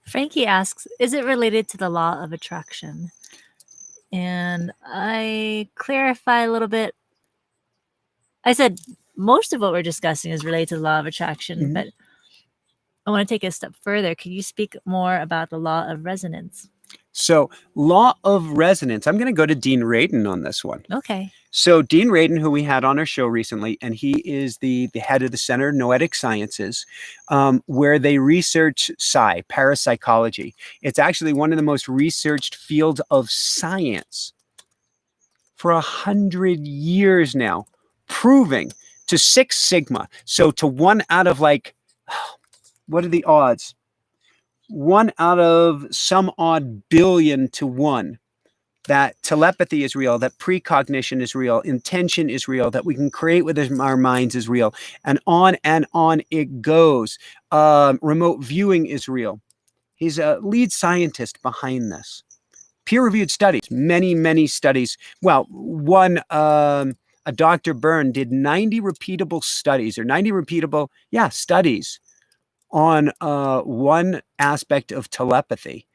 Frankie asks, is it related to the law of attraction? And I clarify a little bit. I said most of what we're discussing is related to the law of attraction, but I want to take it a step further. Can you speak more about the law of resonance? So, law of resonance. I'm going to go to Dean Radin on this one. Okay. So Dean Radin, who we had on our show recently, and he is the head of the Center of Noetic Sciences, where they research parapsychology. It's actually one of the most researched fields of science for 100 years now, proving to 6 sigma, so to 1 out of what are the odds? 1 out of some odd billion to 1 that telepathy is real, that precognition is real, intention is real, that we can create with our minds is real, and on it goes. Remote viewing is real. He's a lead scientist behind this. Peer-reviewed studies, many studies. Well, one, a Dr. Byrne did 90 repeatable studies, or 90 repeatable, studies on one aspect of telepathy.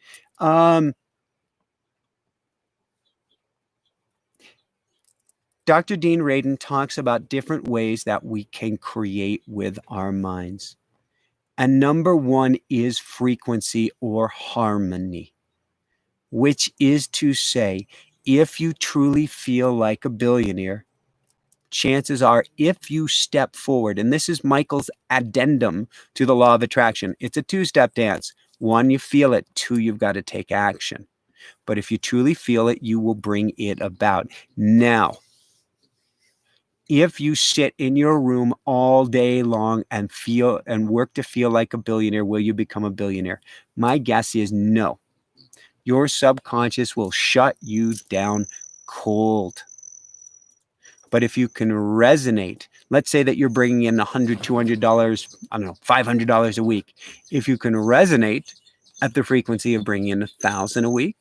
Dr. Dean Radin talks about different ways that we can create with our minds. And number 1 is frequency or harmony, which is to say, if you truly feel like a billionaire, chances are if you step forward, and this is Michael's addendum to the law of attraction, it's a 2-step dance. 1, you feel it. 2, you've got to take action. But if you truly feel it, you will bring it about. Now, if you sit in your room all day long and feel and work to feel like a billionaire, will you become a billionaire? My guess is no. Your subconscious will shut you down cold. But if you can resonate, let's say that you're bringing in $100, $200, I don't know, $500 a week. If you can resonate at the frequency of bringing in 1,000 a week,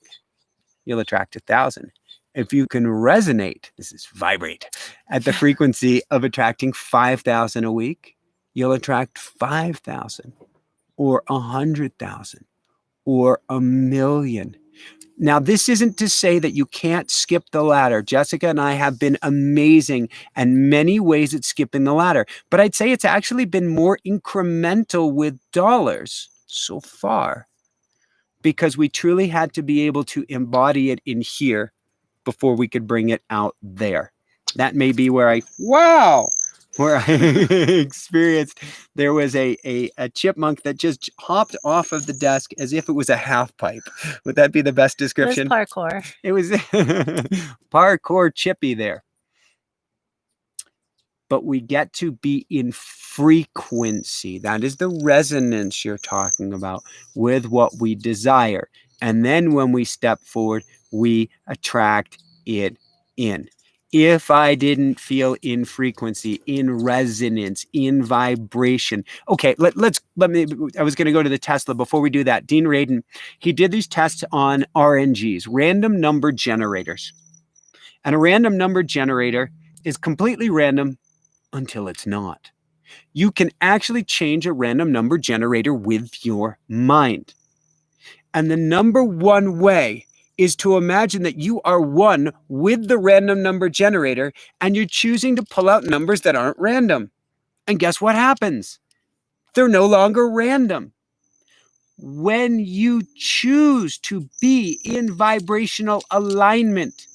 you'll attract 1,000. If you can resonate, this is vibrate, at the frequency of attracting 5,000 a week, you'll attract 5,000 or 100,000 or 1,000,000. Now, this isn't to say that you can't skip the ladder. Jessica and I have been amazing and many ways at skipping the ladder, but I'd say it's actually been more incremental with dollars so far, because we truly had to be able to embody it in here before we could bring it out there. That may be where I experienced there was a chipmunk that just hopped off of the desk as if it was a half pipe. Would that be the best description? It was parkour. It was parkour chippy there. But we get to be in frequency. That is the resonance you're talking about with what we desire. And then when we step forward, we attract it in. If I didn't feel in frequency, in resonance, in vibration. Okay, let me, I was going to go to the Tesla. Before we do that, Dean Radin, he did these tests on RNGs, random number generators. And a random number generator is completely random until it's not. You can actually change a random number generator with your mind. And the number 1 way is to imagine that you are one with the random number generator and you're choosing to pull out numbers that aren't random. And guess what happens? They're no longer random. When you choose to be in vibrational alignment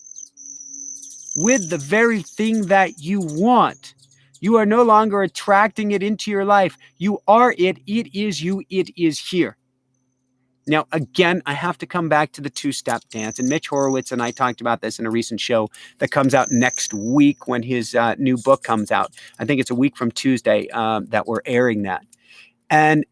with the very thing that you want, you are no longer attracting it into your life. You are it. It is you. It is here. Now, again, I have to come back to the 2-step dance. And Mitch Horowitz and I talked about this in a recent show that comes out next week when his new book comes out. I think it's a week from Tuesday that we're airing that. And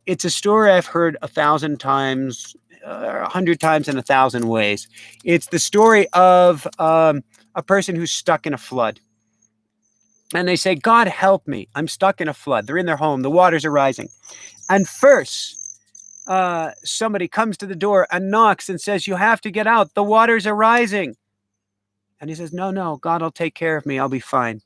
it's a story I've heard 1,000 times, 100 times in 1,000 ways. It's the story of a person who's stuck in a flood. And they say, God, help me. I'm stuck in a flood. They're in their home. The waters are rising. And first, somebody comes to the door and knocks and says, you have to get out. The waters are rising. And he says, no, God will take care of me. I'll be fine.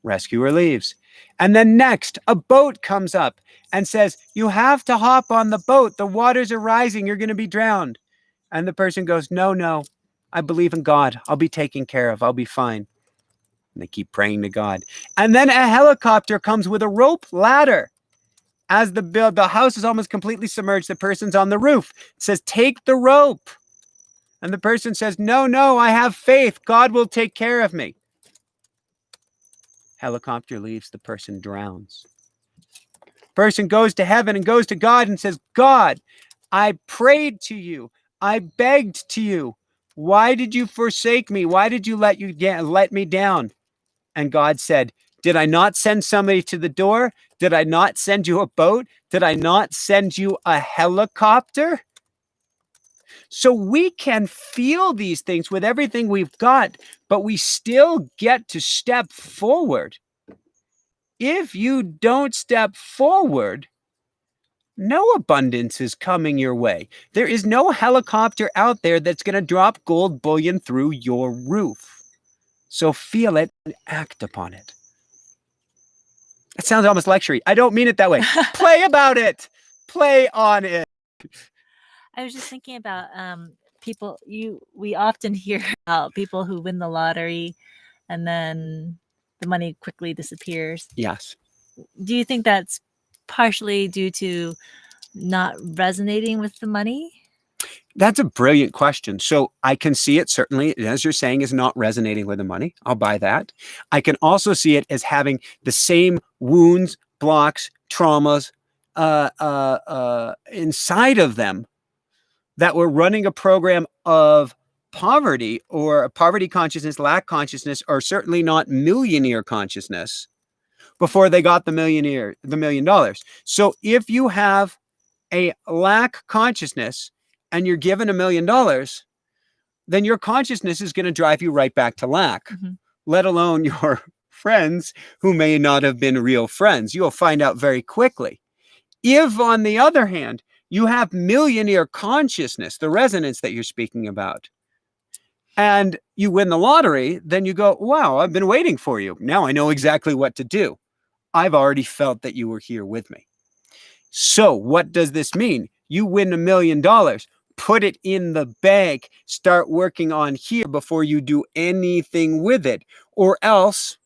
Rescuer leaves. And then next, a boat comes up and says, you have to hop on the boat. The waters are rising. You're going to be drowned. And the person goes, no, I believe in God. I'll be taken care of. I'll be fine. And they keep praying to God. And then a helicopter comes with a rope ladder. As the house is almost completely submerged, the person's on the roof. It says, take the rope. And the person says, no, I have faith. God will take care of me. Helicopter leaves, the person drowns. Person goes to heaven and goes to God and says, God, I prayed to you. I begged to you. Why did you forsake me? Why did you let me down? And God said, Did I not send somebody to the door? Did I not send you a boat? Did I not send you a helicopter? So we can feel these things with everything we've got, but we still get to step forward. If you don't step forward, no abundance is coming your way. There is no helicopter out there that's going to drop gold bullion through your roof. So feel it and act upon it. It sounds almost lectury. I don't mean it that way. Play about it. Play on it. I was just thinking about people. We often hear about people who win the lottery, and then the money quickly disappears. Yes. Do you think that's partially due to not resonating with the money? That's a brilliant question. So I can see it certainly, as you're saying, is not resonating with the money. I'll buy that. I can also see it as having the same wounds, blocks, traumas inside of them that were running a program of poverty or a poverty consciousness, lack consciousness, or certainly not millionaire consciousness before they got the $1 million. So if you have a lack consciousness and you're given $1 million, then your consciousness is going to drive you right back to lack, let alone your friends who may not have been real friends. You'll find out very quickly. If, on the other hand, you have millionaire consciousness, the resonance that you're speaking about, and you win the lottery, then you go, wow, I've been waiting for you. Now I know exactly what to do. I've already felt that you were here with me. So what does this mean? You win $1 million, put it in the bank, start working on here before you do anything with it, or else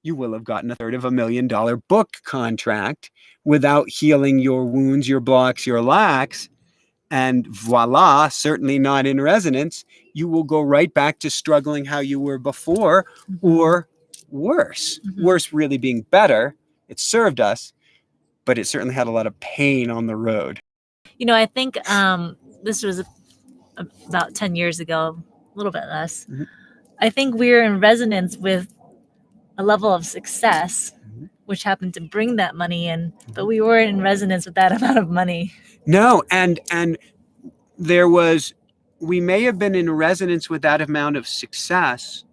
you will have gotten $1/3 of $1 million book contract without healing your wounds, your blocks, your lacks. And voila, certainly not in resonance. You will go right back to struggling how you were before, or worse. Worse really being better. It served us, but it certainly had a lot of pain on the road. You know, I think this was about 10 years ago, a little bit less. I think we're in resonance with a level of success, which happened to bring that money in, but we weren't in resonance with that amount of money. No, and we may have been in resonance with that amount of success,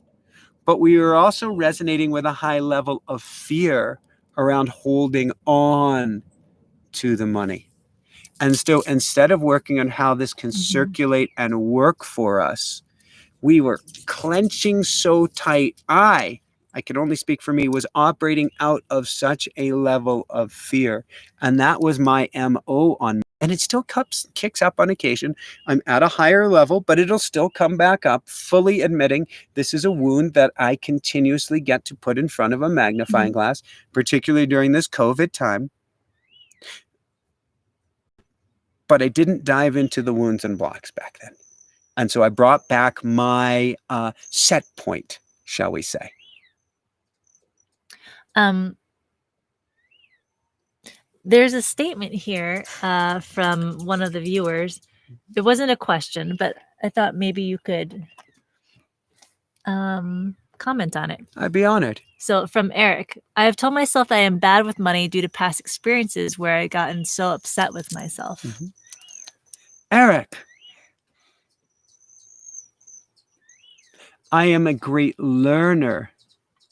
but we were also resonating with a high level of fear around holding on to the money. And so instead of working on how this can circulate and work for us, we were clenching so tight. I can only speak for me, was operating out of such a level of fear. And that was my MO on, and it still kicks up on occasion. I'm at a higher level, but it'll still come back up, fully admitting this is a wound that I continuously get to put in front of a magnifying glass, particularly during this COVID time. But I didn't dive into the wounds and blocks back then. And so I brought back my set point, shall we say. There's a statement here from one of the viewers. It wasn't a question, but I thought maybe you could comment on it. I'd be honored. So from Eric, I have told myself that I am bad with money due to past experiences where I gotten so upset with myself. Eric, I am a great learner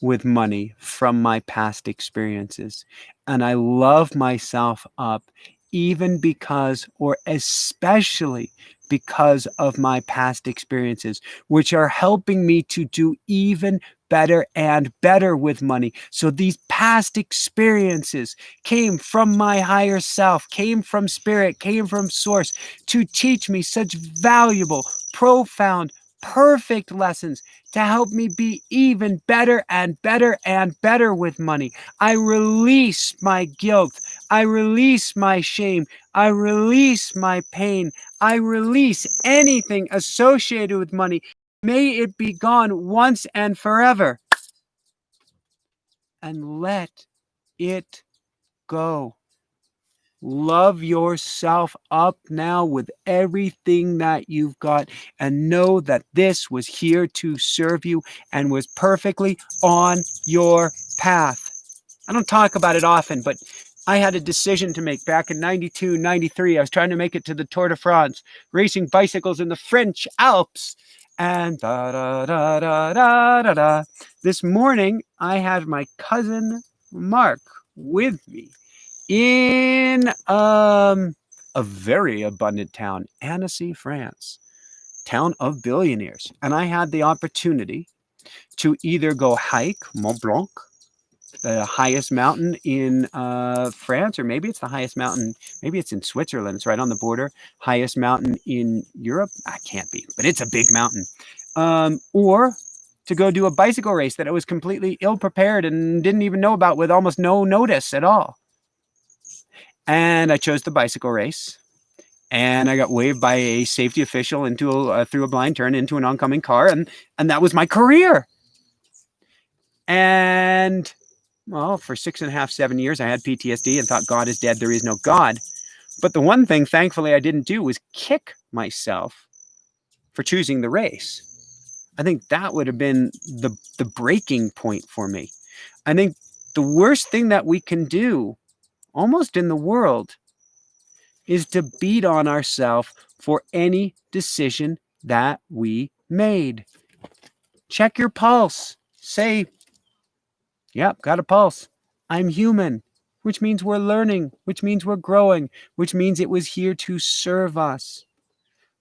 with money from my past experiences. And I love myself up even because, or especially because of my past experiences, which are helping me to do even better and better with money. So these past experiences came from my higher self, came from spirit, came from source to teach me such valuable, profound, perfect lessons to help me be even better and better and better with money. I release my guilt. I release my shame. I release my pain. I release anything associated with money. May it be gone once and forever. And let it go. Love yourself up now with everything that you've got, and know that this was here to serve you and was perfectly on your path. I don't talk about it often, but I had a decision to make back in 92, 93. I was trying to make it to the Tour de France, racing bicycles in the French Alps. And this morning, I had my cousin Mark with me in a very abundant town, Annecy, France, town of billionaires. And I had the opportunity to either go hike Mont Blanc, the highest mountain in France, or maybe it's the highest mountain, maybe it's in Switzerland, it's right on the border, highest mountain in Europe, I can't be, but it's a big mountain, or to go do a bicycle race that I was completely ill-prepared and didn't even know about with almost no notice at all. And I chose the bicycle race, and I got waved by a safety official into through a blind turn into an oncoming car, and that was my career. And well, for 6.5, 7 years, I had PTSD and thought God is dead, there is no God. But the one thing, thankfully, I didn't do was kick myself for choosing the race. I think that would have been the breaking point for me. I think the worst thing that we can do, almost in the world, is to beat on ourselves for any decision that we made. Check your pulse. Say, yep, got a pulse. I'm human, which means we're learning, which means we're growing, which means it was here to serve us.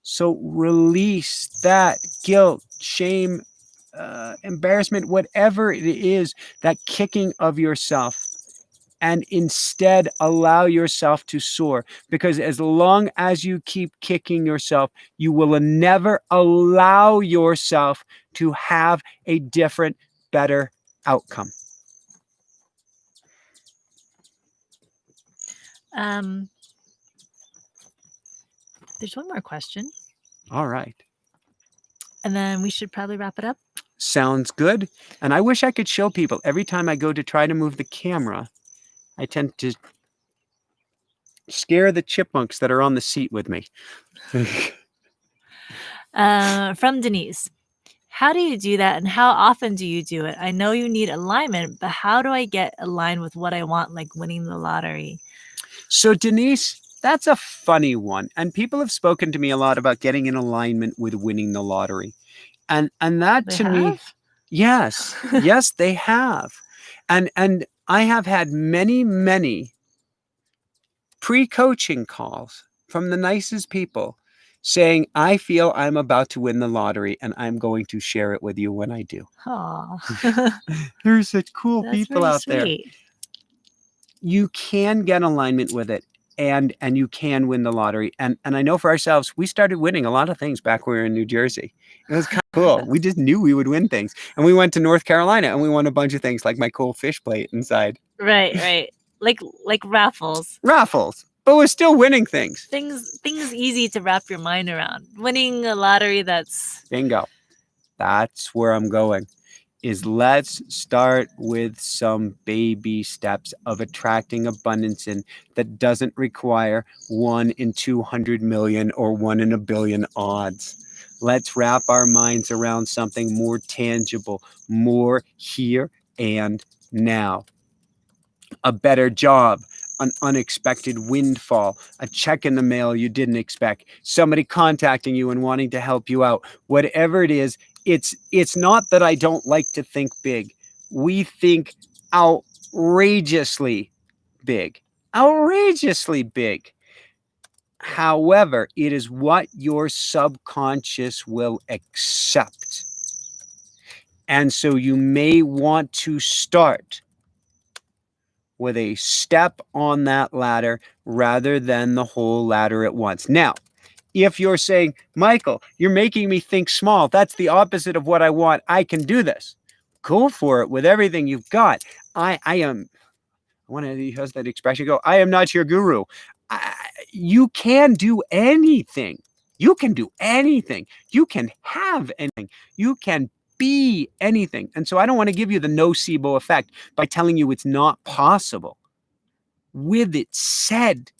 So release that guilt, shame, embarrassment, whatever it is, that kicking of yourself, and instead allow yourself to soar. Because as long as you keep kicking yourself, you will never allow yourself to have a different, better outcome. There's one more question. All right. And then we should probably wrap it up. Sounds good. And I wish I could show people every time I go to try to move the camera, I tend to scare the chipmunks that are on the seat with me. From Denise. How do you do that, and how often do you do it? I know you need alignment, but how do I get aligned with what I want, like winning the lottery? So Denise, that's a funny one. And people have spoken to me a lot about getting in alignment with winning the lottery. And that They to me, have? yes, yes, they have. And I have had many pre-coaching calls from the nicest people saying, I feel I'm about to win the lottery and I'm going to share it with you when I do. Aw. There's such cool That's people really out there. sweet. You can get alignment with it, and you can win the lottery. And I know for ourselves, we started winning a lot of things back when we were in New Jersey. It was kind of cool. We just knew we would win things. And we went to North Carolina and we won a bunch of things, like my cool fish plate inside. Right. Like raffles. Raffles. But we're still winning things. Things easy to wrap your mind around. Winning a lottery, that's Bingo. That's where I'm going. Is let's start with some baby steps of attracting abundance in that doesn't require 1 in 200 million or 1 in a billion odds. Let's wrap our minds around something more tangible, more here and now. A better job, an unexpected windfall, a check in the mail you didn't expect, somebody contacting you and wanting to help you out. Whatever it is, it's not that I don't like to think big. We think outrageously big. Outrageously big. However, it is what your subconscious will accept. And so you may want to start with a step on that ladder rather than the whole ladder at once. Now, if you're saying, Michael, you're making me think small, that's the opposite of what I want, I can do this. Go for it with everything you've got. I want to use that expression, I am not your guru. You can do anything. You can do anything. You can have anything. You can be anything. And so I don't want to give you the nocebo effect by telling you it's not possible. With it said,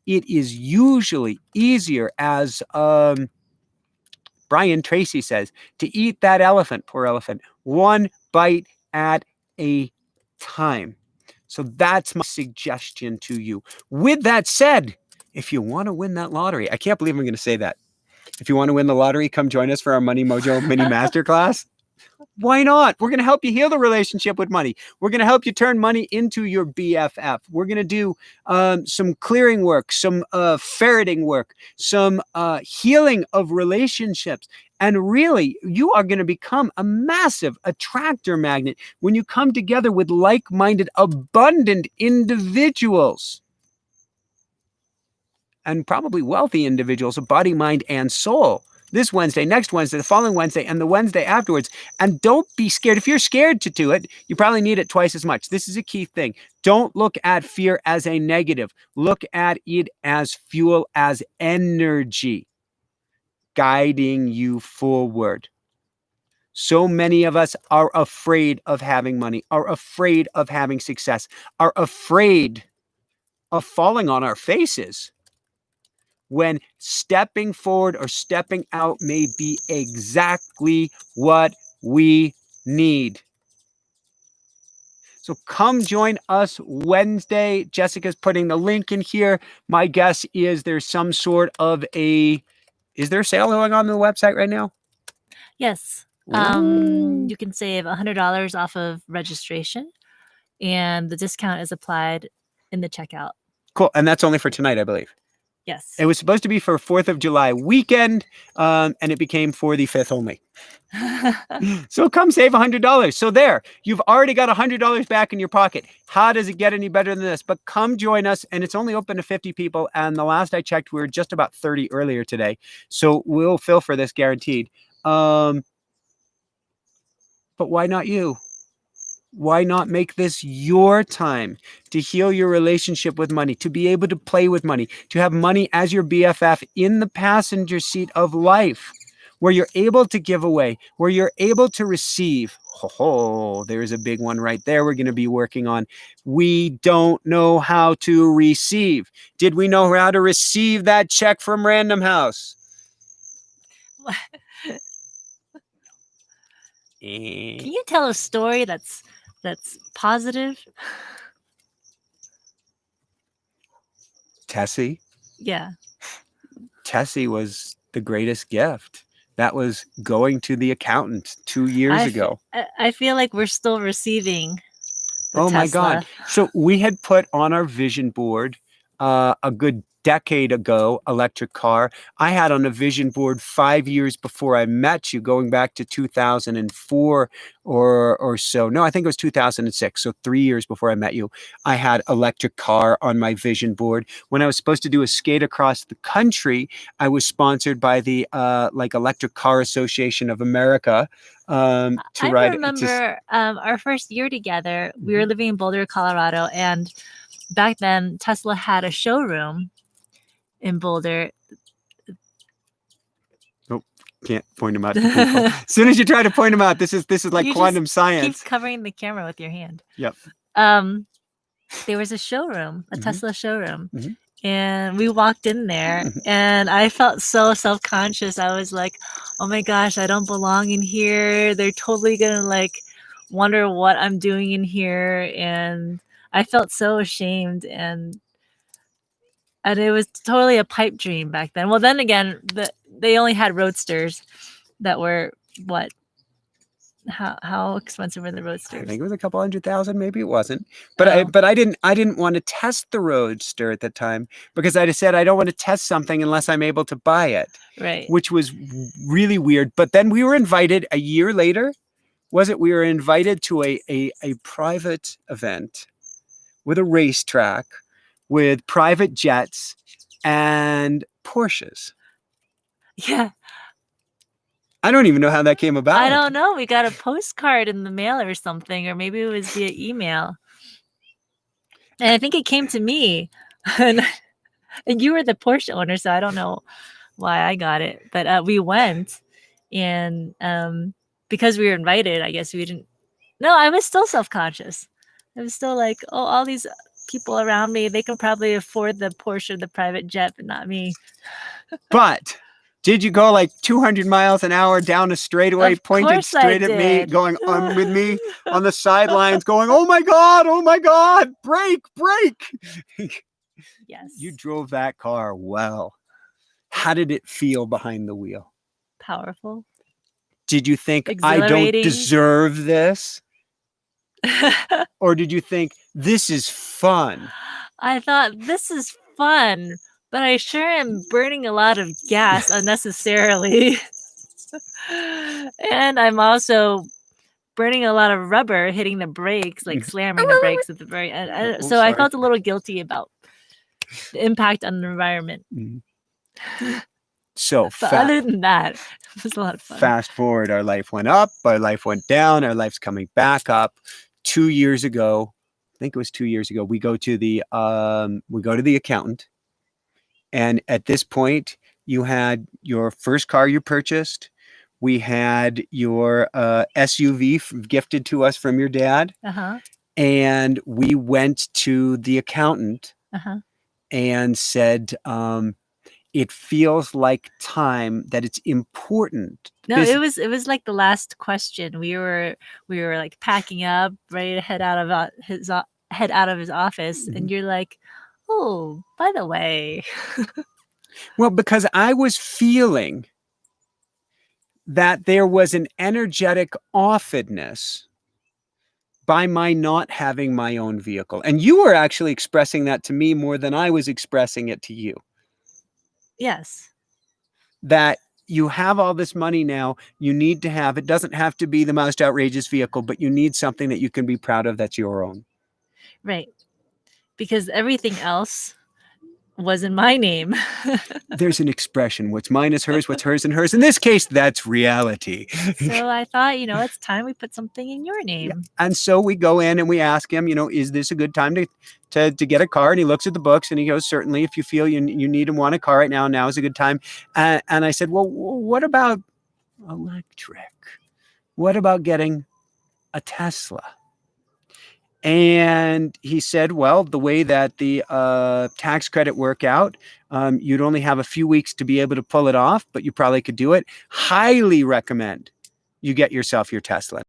it is usually easier, as Brian Tracy says, to eat that elephant, poor elephant, one bite at a time. So that's my suggestion to you. With that said, if you want to win that lottery, I can't believe I'm going to say that. If you want to win the lottery, come join us for our Money Mojo mini masterclass. Why not? We're going to help you heal the relationship with money. We're going to help you turn money into your BFF. We're going to do some clearing work, some ferreting work, some healing of relationships. And really, you are going to become a massive attractor magnet when you come together with like-minded, abundant individuals. And probably wealthy individuals of body, mind, and soul. This Wednesday, next Wednesday, the following Wednesday, and the Wednesday afterwards. And don't be scared. If you're scared to do it, you probably need it twice as much. This is a key thing. Don't look at fear as a negative. Look at it as fuel, as energy, guiding you forward. So many of us are afraid of having money, are afraid of having success, are afraid of falling on our faces, when stepping forward or stepping out may be exactly what we need. So come join us Wednesday. Jessica's putting the link in here. My guess is there's some sort of is there a sale going on the website right now? Yes. Ooh. You can save $100 off of registration, and the discount is applied in the checkout. Cool. And that's only for tonight, I believe. Yes. It was supposed to be for 4th of July weekend, and it became for the 5th only. So come save $100. So there, you've already got $100 back in your pocket. How does it get any better than this? But come join us, and it's only open to 50 people. And the last I checked, we were just about 30 earlier today. So we'll fill for this guaranteed. But why not you? Why not make this your time to heal your relationship with money, to be able to play with money, to have money as your BFF in the passenger seat of life, where you're able to give away, where you're able to receive. Oh, there's a big one right there we're going to be working on. We don't know how to receive. Did we know how to receive that check from Random House? Can you tell a story that's positive? Tessie? Yeah. Tessie was the greatest gift. That was going to the accountant 2 years ago. I feel like we're still receiving. Oh my God. So we had put on our vision board a good decade ago, electric car. I had on a vision board 5 years before I met you, going back to 2004 or so. No, I think it was 2006. So 3 years before I met you, I had electric car on my vision board. When I was supposed to do a skate across the country, I was sponsored by the Electric Car Association of America. I remember our first year together, we were living in Boulder, Colorado, and back then Tesla had a showroom in Boulder. Nope, can't point them out to people. As soon as you try to point them out, this is like You quantum just science. Keep covering the camera with your hand. Yep. There was a showroom, a Tesla showroom. Mhm. And we walked in there and I felt so self-conscious. I was like, oh my gosh, I don't belong in here. They're totally gonna like wonder what I'm doing in here. And I felt so ashamed, and it was totally a pipe dream back then. Well, then again, they only had roadsters that were what? How expensive were the roadsters? I think it was a couple $100,000, maybe it wasn't. But I didn't want to test the roadster at the time, because I just said I don't want to test something unless I'm able to buy it. Right. Which was really weird. But then we were invited a year later. We were invited to a private event with a racetrack, with private jets and Porsches. Yeah. I don't even know how that came about. I don't know. We got a postcard in the mail or something, or maybe it was via email. And I think it came to me. And you were the Porsche owner, so I don't know why I got it. But we went, and because we were invited, I guess we didn't. No, I was still self-conscious. I was still like, oh, all these people around me, they can probably afford the Porsche or the private jet, but not me. But Did you go like 200 miles an hour down a straightaway, Of pointed course I straight at me, did. going on with me on the sidelines, going, oh my God, brake. Yes. You drove that car well. How did it feel behind the wheel? Powerful. Did you think, I don't Exhilarating. deserve this? Or did you think, this is fun? I thought, this is fun, but I sure am burning a lot of gas unnecessarily. And I'm also burning a lot of rubber hitting the brakes, like slamming the brakes at the very end. Oh, So I sorry. felt a little guilty about the impact on the environment. So But other than that, it was a lot of fun. fast forward, our life went up, our life went down, our life's coming back up. 2 years ago, I think it was 2 years ago, we go to the accountant. And at this point, you had your first car you purchased. We had your SUV gifted to us from your dad. And we went to the accountant and said, it feels like time, that it's important. No, it was like the last question. We were like packing up, ready to head out of his office, and you're like, oh, by the way. Well, because I was feeling that there was an energetic offedness by my not having my own vehicle. And you were actually expressing that to me more than I was expressing it to you. Yes. That you have all this money now, you need to have, it doesn't have to be the most outrageous vehicle, but you need something that you can be proud of that's your own. Right. Because everything else was in my name. There's an expression, what's mine is hers, what's hers and hers. In this case, that's reality. So I thought, it's time we put something in your name. Yeah. And so we go in and we ask him, is this a good time to get a car? And he looks at the books and he goes, certainly, if you feel you need and want a car right now is a good time. And I said, well, what about electric? What about getting a Tesla? And he said, well, the way that the tax credit work out, you'd only have a few weeks to be able to pull it off, but you probably could do it. Highly recommend you get yourself your Tesla.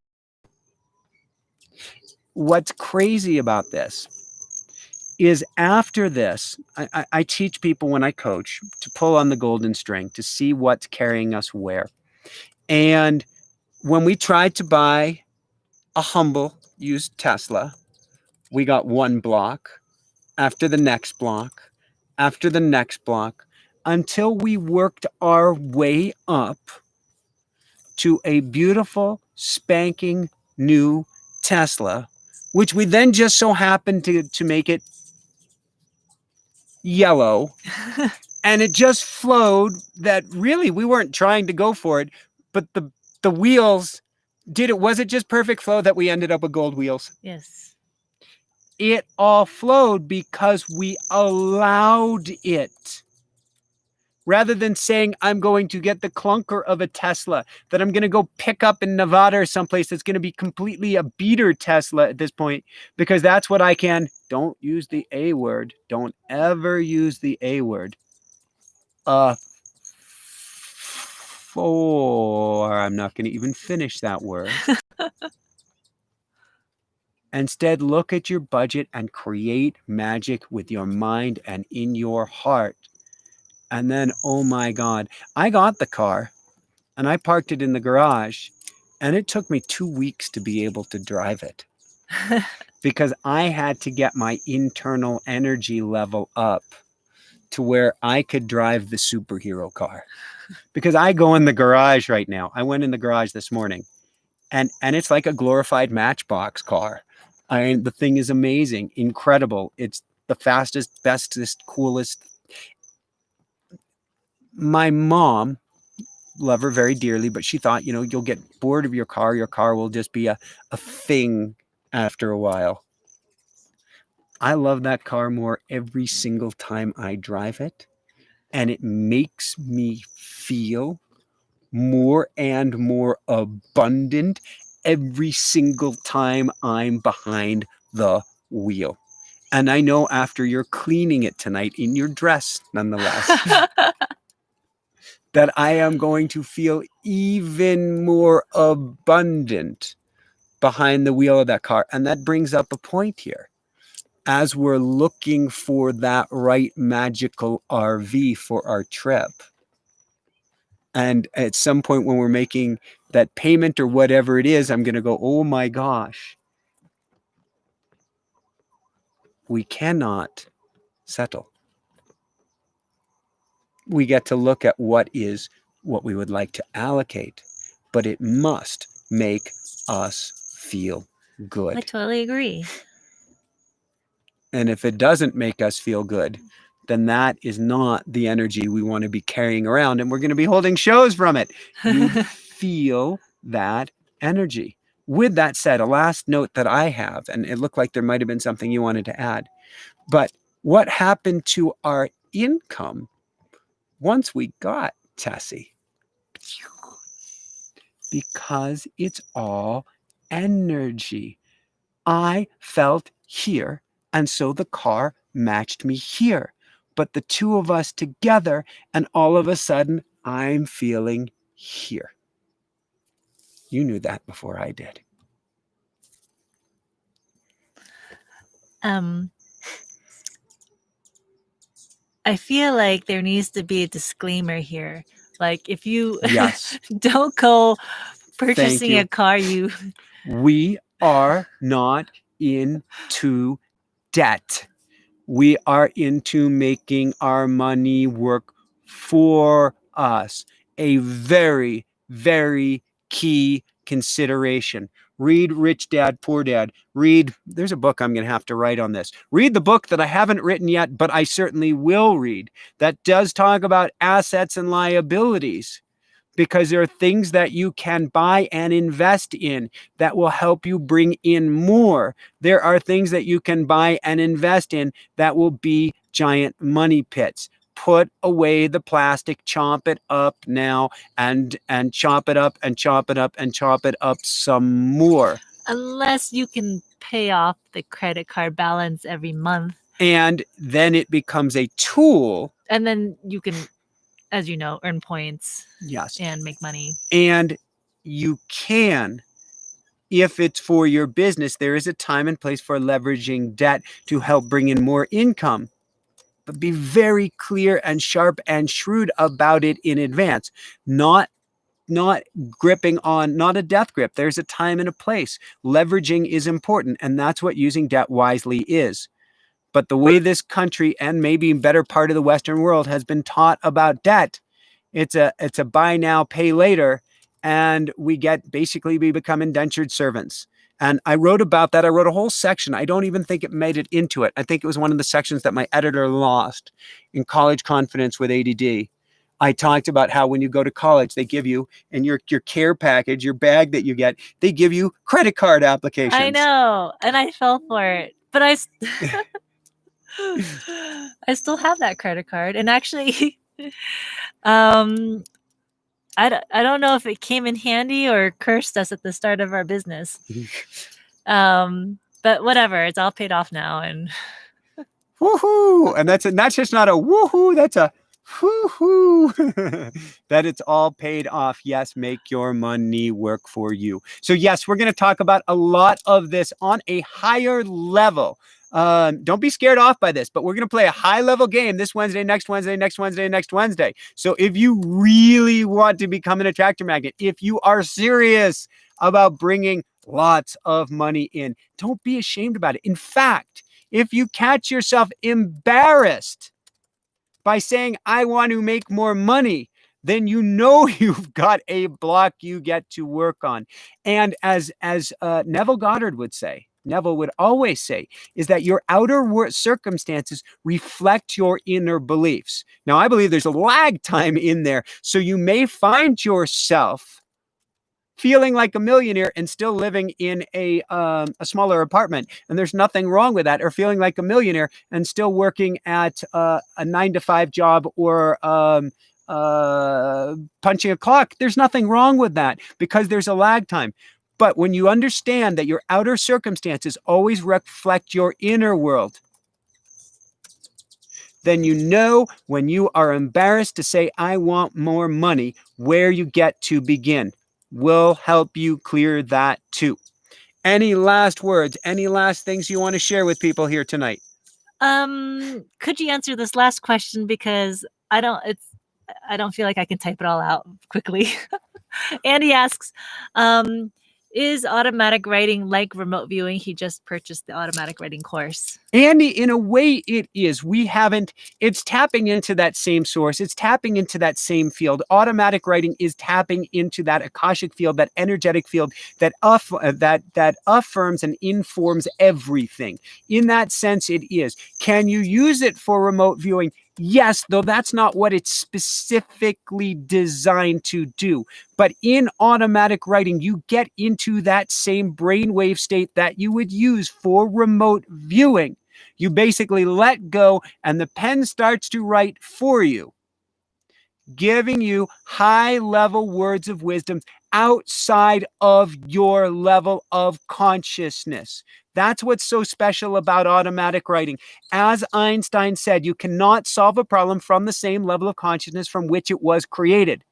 What's crazy about this is after this, I teach people when I coach to pull on the golden string to see what's carrying us where. And when we tried to buy a humble used Tesla, we got one block after the next block, after the next block, until we worked our way up to a beautiful, spanking new Tesla, which we then just so happened to make it yellow. And it just flowed that really we weren't trying to go for it, but the wheels did it. Was it just perfect flow that we ended up with gold wheels? Yes. It all flowed because we allowed it. Rather than saying, I'm going to get the clunker of a Tesla that I'm going to go pick up in Nevada or someplace that's going to be completely a beater Tesla at this point, because that's what I can. Don't use the A word. Don't ever use the A word. I'm not going to even finish that word. Instead, look at your budget and create magic with your mind and in your heart. And then, oh my God, I got the car and I parked it in the garage, and it took me 2 weeks to be able to drive it because I had to get my internal energy level up to where I could drive the superhero car. Because I go in the garage right now. I went in the garage this morning and it's like a glorified Matchbox car. The thing is amazing, incredible. It's the fastest, bestest, coolest. My mom, love her very dearly, but she thought, you'll get bored of your car. Your car will just be a thing after a while. I love that car more every single time I drive it. And it makes me feel more and more abundant every single time I'm behind the wheel. And I know after you're cleaning it tonight in your dress, nonetheless, that I am going to feel even more abundant behind the wheel of that car. And that brings up a point here. As we're looking for that right magical RV for our trip, and at some point when we're making that payment or whatever it is, I'm going to go, oh my gosh, we cannot settle. We get to look at what we would like to allocate, but it must make us feel good. I totally agree. And if it doesn't make us feel good, then that is not the energy we want to be carrying around, and we're going to be holding shows from it. You feel that energy. With that said, a last note that I have, and it looked like there might have been something you wanted to add, but what happened to our income once we got Tessie? Because it's all energy. I felt here, and so the car matched me here. But the two of us together, and all of a sudden, I'm feeling here. You knew that before I did. I feel like there needs to be a disclaimer here. Like, if you Yes. don't go purchasing a car, we are not into debt. We are into making our money work for us. A very, very key consideration. Read Rich Dad, Poor Dad. There's a book I'm going to have to write on this. Read the book that I haven't written yet, but I certainly will read, that does talk about assets and liabilities. Because there are things that you can buy and invest in that will help you bring in more. There are things that you can buy and invest in that will be giant money pits. Put away the plastic, chomp it up now, and chop it up and chop it up and chop it up some more. Unless you can pay off the credit card balance every month. And then it becomes a tool. And then you can, as you know, earn points. Yes. And make money. And you can, if it's for your business, there is a time and place for leveraging debt to help bring in more income. But be very clear and sharp and shrewd about it in advance. Not gripping on, not a death grip. There's a time and a place. Leveraging is important, and that's what using debt wisely is. But the way this country, and maybe better part of the Western world, has been taught about debt, it's a buy now, pay later, and we become indentured servants. And I wrote about that. I wrote a whole section. I don't even think it made it into it. I think it was one of the sections that my editor lost in College Confidence with ADD. I talked about how when you go to college, they give you, in your care package, your bag that you get, they give you credit card applications. I know, and I fell for it. But I still have that credit card. And actually, I don't know if it came in handy or cursed us at the start of our business. But whatever, it's all paid off now, and woohoo! And that's just not a woohoo, that's a woohoo. That it's all paid off. Yes, make your money work for you. So yes, we're going to talk about a lot of this on a higher level. Don't be scared off by this, but we're going to play a high-level game this Wednesday, next Wednesday, next Wednesday, next Wednesday. So if you really want to become an attractor magnet, if you are serious about bringing lots of money in, don't be ashamed about it. In fact, if you catch yourself embarrassed by saying, I want to make more money, then you know you've got a block you get to work on. And as Neville Goddard would say, Neville would always say, is that your outer circumstances reflect your inner beliefs. Now, I believe there's a lag time in there. So you may find yourself feeling like a millionaire and still living in a smaller apartment. And there's nothing wrong with that. Or feeling like a millionaire and still working at a 9-to-5 job or punching a clock. There's nothing wrong with that because there's a lag time. But when you understand that your outer circumstances always reflect your inner world, then you know when you are embarrassed to say, I want more money, where you get to begin. We'll help you clear that too. Any last words? Any last things you want to share with people here tonight? Could you answer this last question, because I don't feel like I can type it all out quickly. Andy asks, is automatic writing like remote viewing? He just purchased the automatic writing course. Andy, in a way it is. It's tapping into that same source. It's tapping into that same field. Automatic writing is tapping into that Akashic field, that energetic field that affirms and informs everything. In that sense, it is. Can you use it for remote viewing? Yes, though that's not what it's specifically designed to do. But in automatic writing, you get into that same brainwave state that you would use for remote viewing. You basically let go and the pen starts to write for you, giving you high-level words of wisdom outside of your level of consciousness. That's what's so special about automatic writing. As Einstein said, you cannot solve a problem from the same level of consciousness from which it was created,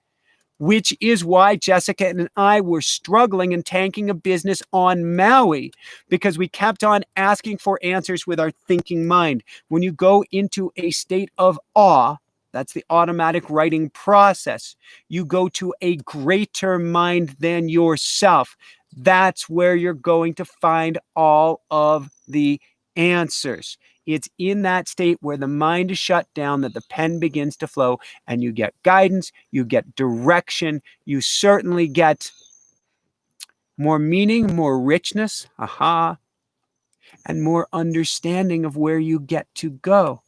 which is why Jessica and I were struggling and tanking a business on Maui, because we kept on asking for answers with our thinking mind. When you go into a state of awe, that's the automatic writing process. You go to a greater mind than yourself. That's where you're going to find all of the answers. It's in that state where the mind is shut down that the pen begins to flow, and you get guidance, you get direction, you certainly get more meaning, more richness, and more understanding of where you get to go.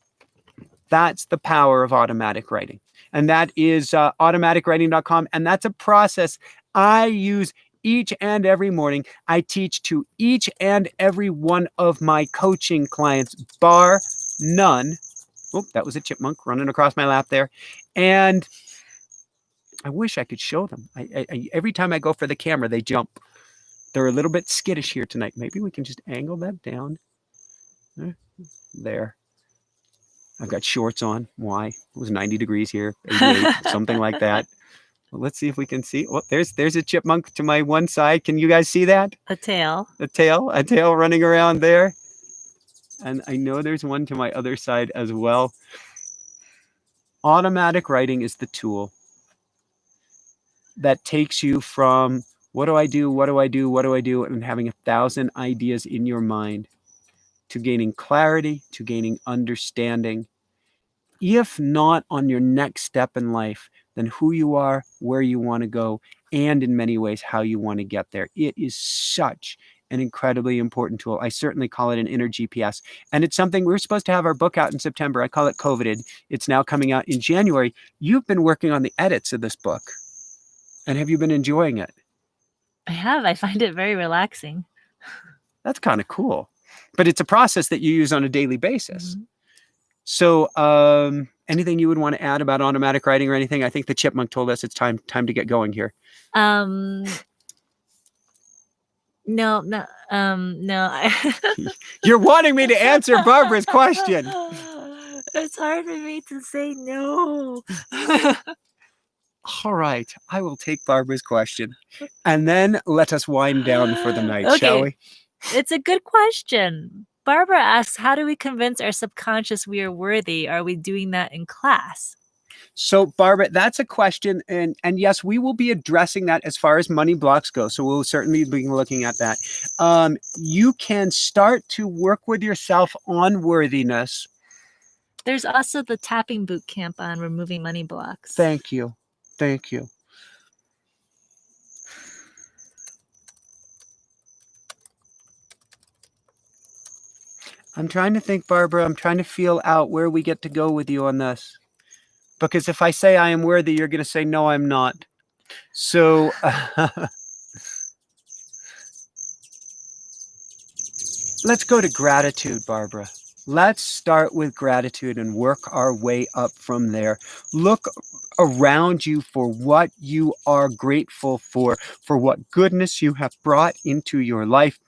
That's the power of automatic writing. And that is automaticwriting.com. And that's a process I use each and every morning. I teach to each and every one of my coaching clients, bar none. Oh, that was a chipmunk running across my lap there. And I wish I could show them. Every time I go for the camera, they jump. They're a little bit skittish here tonight. Maybe we can just angle that down. There. I've got shorts on. Why? It was 90 degrees here, 88, something like that. Well, let's see if we can see. Oh, there's a chipmunk to my one side. Can you guys see that? A tail running around there. And I know there's one to my other side as well. Automatic writing is the tool that takes you from what do I do, and having 1,000 ideas in your mind, to gaining clarity, to gaining understanding. If not on your next step in life, then who you are, where you want to go, and in many ways, how you want to get there. It is such an incredibly important tool. I certainly call it an inner GPS. And it's something we're supposed to have our book out in September. I call it COVIDed. It's now coming out in January. You've been working on the edits of this book. And have you been enjoying it? I have. I find it very relaxing. That's kind of cool. But it's a process that you use on a daily basis. Mm-hmm. So anything you would want to add about automatic writing or anything? I think the chipmunk told us it's time to get going here. No. You're wanting me to answer Barbara's question. It's hard for me to say no. All right, I will take Barbara's question. And then let us wind down for the night, shall we? It's a good question. Barbara asks, how do we convince our subconscious we are worthy? Are we doing that in class? So, Barbara, that's a question. And yes, we will be addressing that as far as money blocks go. So we'll certainly be looking at that. You can start to work with yourself on worthiness. There's also the tapping boot camp on removing money blocks. Thank you. Thank you. I'm trying to think, Barbara. I'm trying to feel out where we get to go with you on this. Because if I say I am worthy, you're going to say, no, I'm not. So let's go to gratitude, Barbara. Let's start with gratitude and work our way up from there. Look around you for what you are grateful for what goodness you have brought into your life.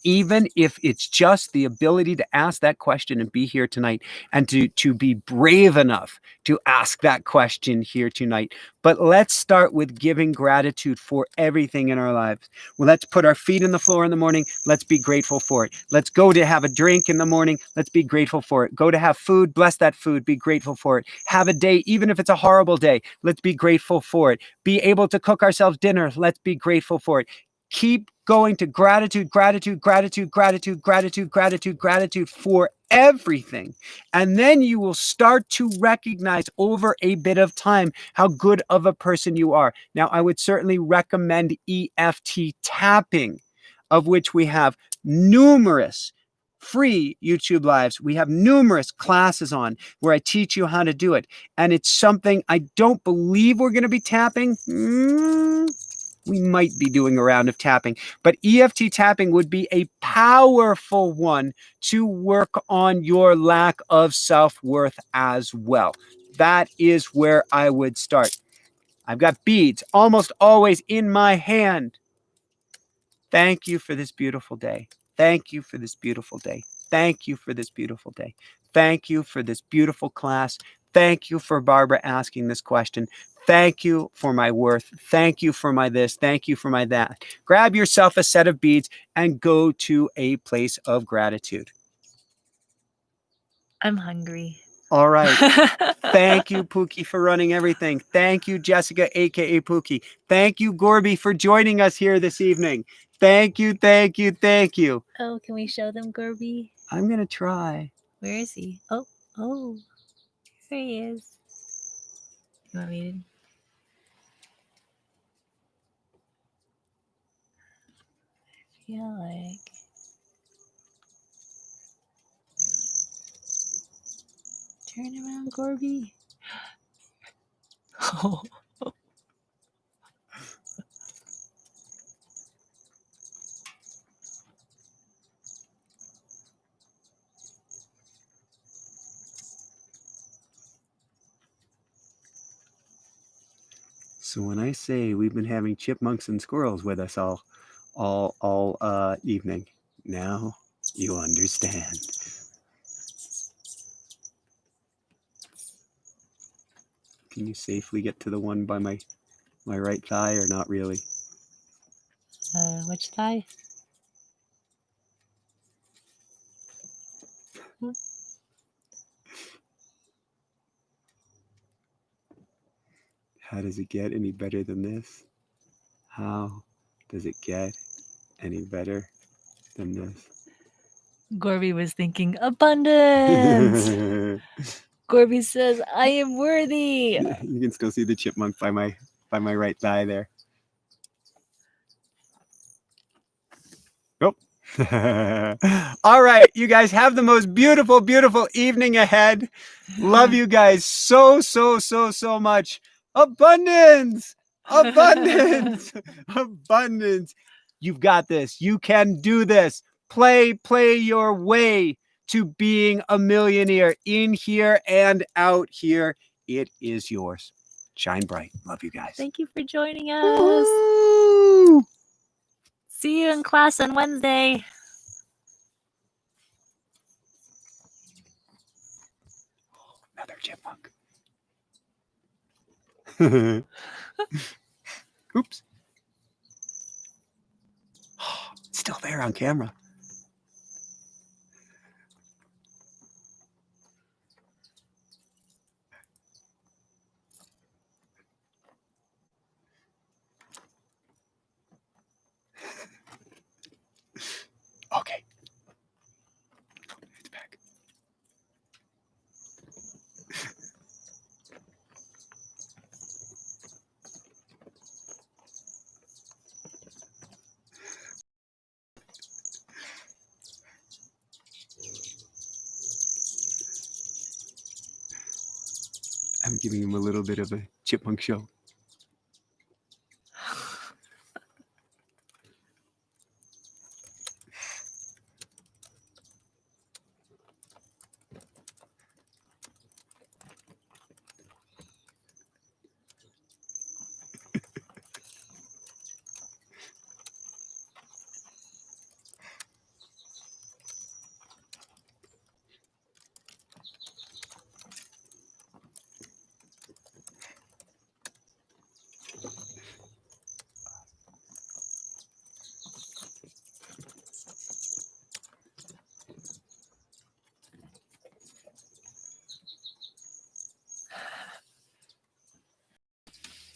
Even if it's just the ability to ask that question and be here tonight, and to be brave enough to ask that question here tonight. But let's start with giving gratitude for everything in our lives. Well, let's put our feet on the floor in the morning. Let's be grateful for it. Let's go to have a drink in the morning. Let's be grateful for it. Go to have food. Bless that food. Be grateful for it. Have a day, even if it's a horrible day. Let's be grateful for it. Be able to cook ourselves dinner. Let's be grateful for it. Keep going to gratitude, gratitude, gratitude, gratitude, gratitude, gratitude, gratitude for everything. And then you will start to recognize over a bit of time how good of a person you are. Now, I would certainly recommend EFT tapping, of which we have numerous free YouTube lives. We have numerous classes on where I teach you how to do it. And it's something I don't believe we're going to be tapping. We might be doing a round of tapping, but EFT tapping would be a powerful one to work on your lack of self-worth as well. That is where I would start. I've got beads almost always in my hand. Thank you for this beautiful day. Thank you for this beautiful day. Thank you for this beautiful day. Thank you for this beautiful class. Thank you for Barbara asking this question. Thank you for my worth. Thank you for my this. Thank you for my that. Grab yourself a set of beads and go to a place of gratitude. I'm hungry. All right. Thank you, Pookie, for running everything. Thank you, Jessica, aka Pookie. Thank you, Gorby, for joining us here this evening. Thank you, thank you, thank you. Oh, can we show them Gorby? I'm going to try. Where is he? Oh, there he is. You want me to? I feel like. Turn around, Gorby. Oh. So when I say we've been having chipmunks and squirrels with us all evening, now you understand. Can you safely get to the one by my right thigh, or not really? Which thigh? How does it get any better than this? How does it get any better than this? Gorby was thinking abundance. Gorby says, I am worthy. You can still see the chipmunk by my right thigh there. Oh. All right, you guys have the most beautiful, beautiful evening ahead. Love you guys so, so, so, so much. Abundance, abundance, abundance. You've got this. You can do this. Play your way to being a millionaire in here and out here. It is yours. Shine bright. Love you guys. Thank you for joining us. Woo! See you in class on Wednesday. Another chipmunk. Oops. It's still there on camera. Okay. It's back. I'm giving him a little bit of a chipmunk show.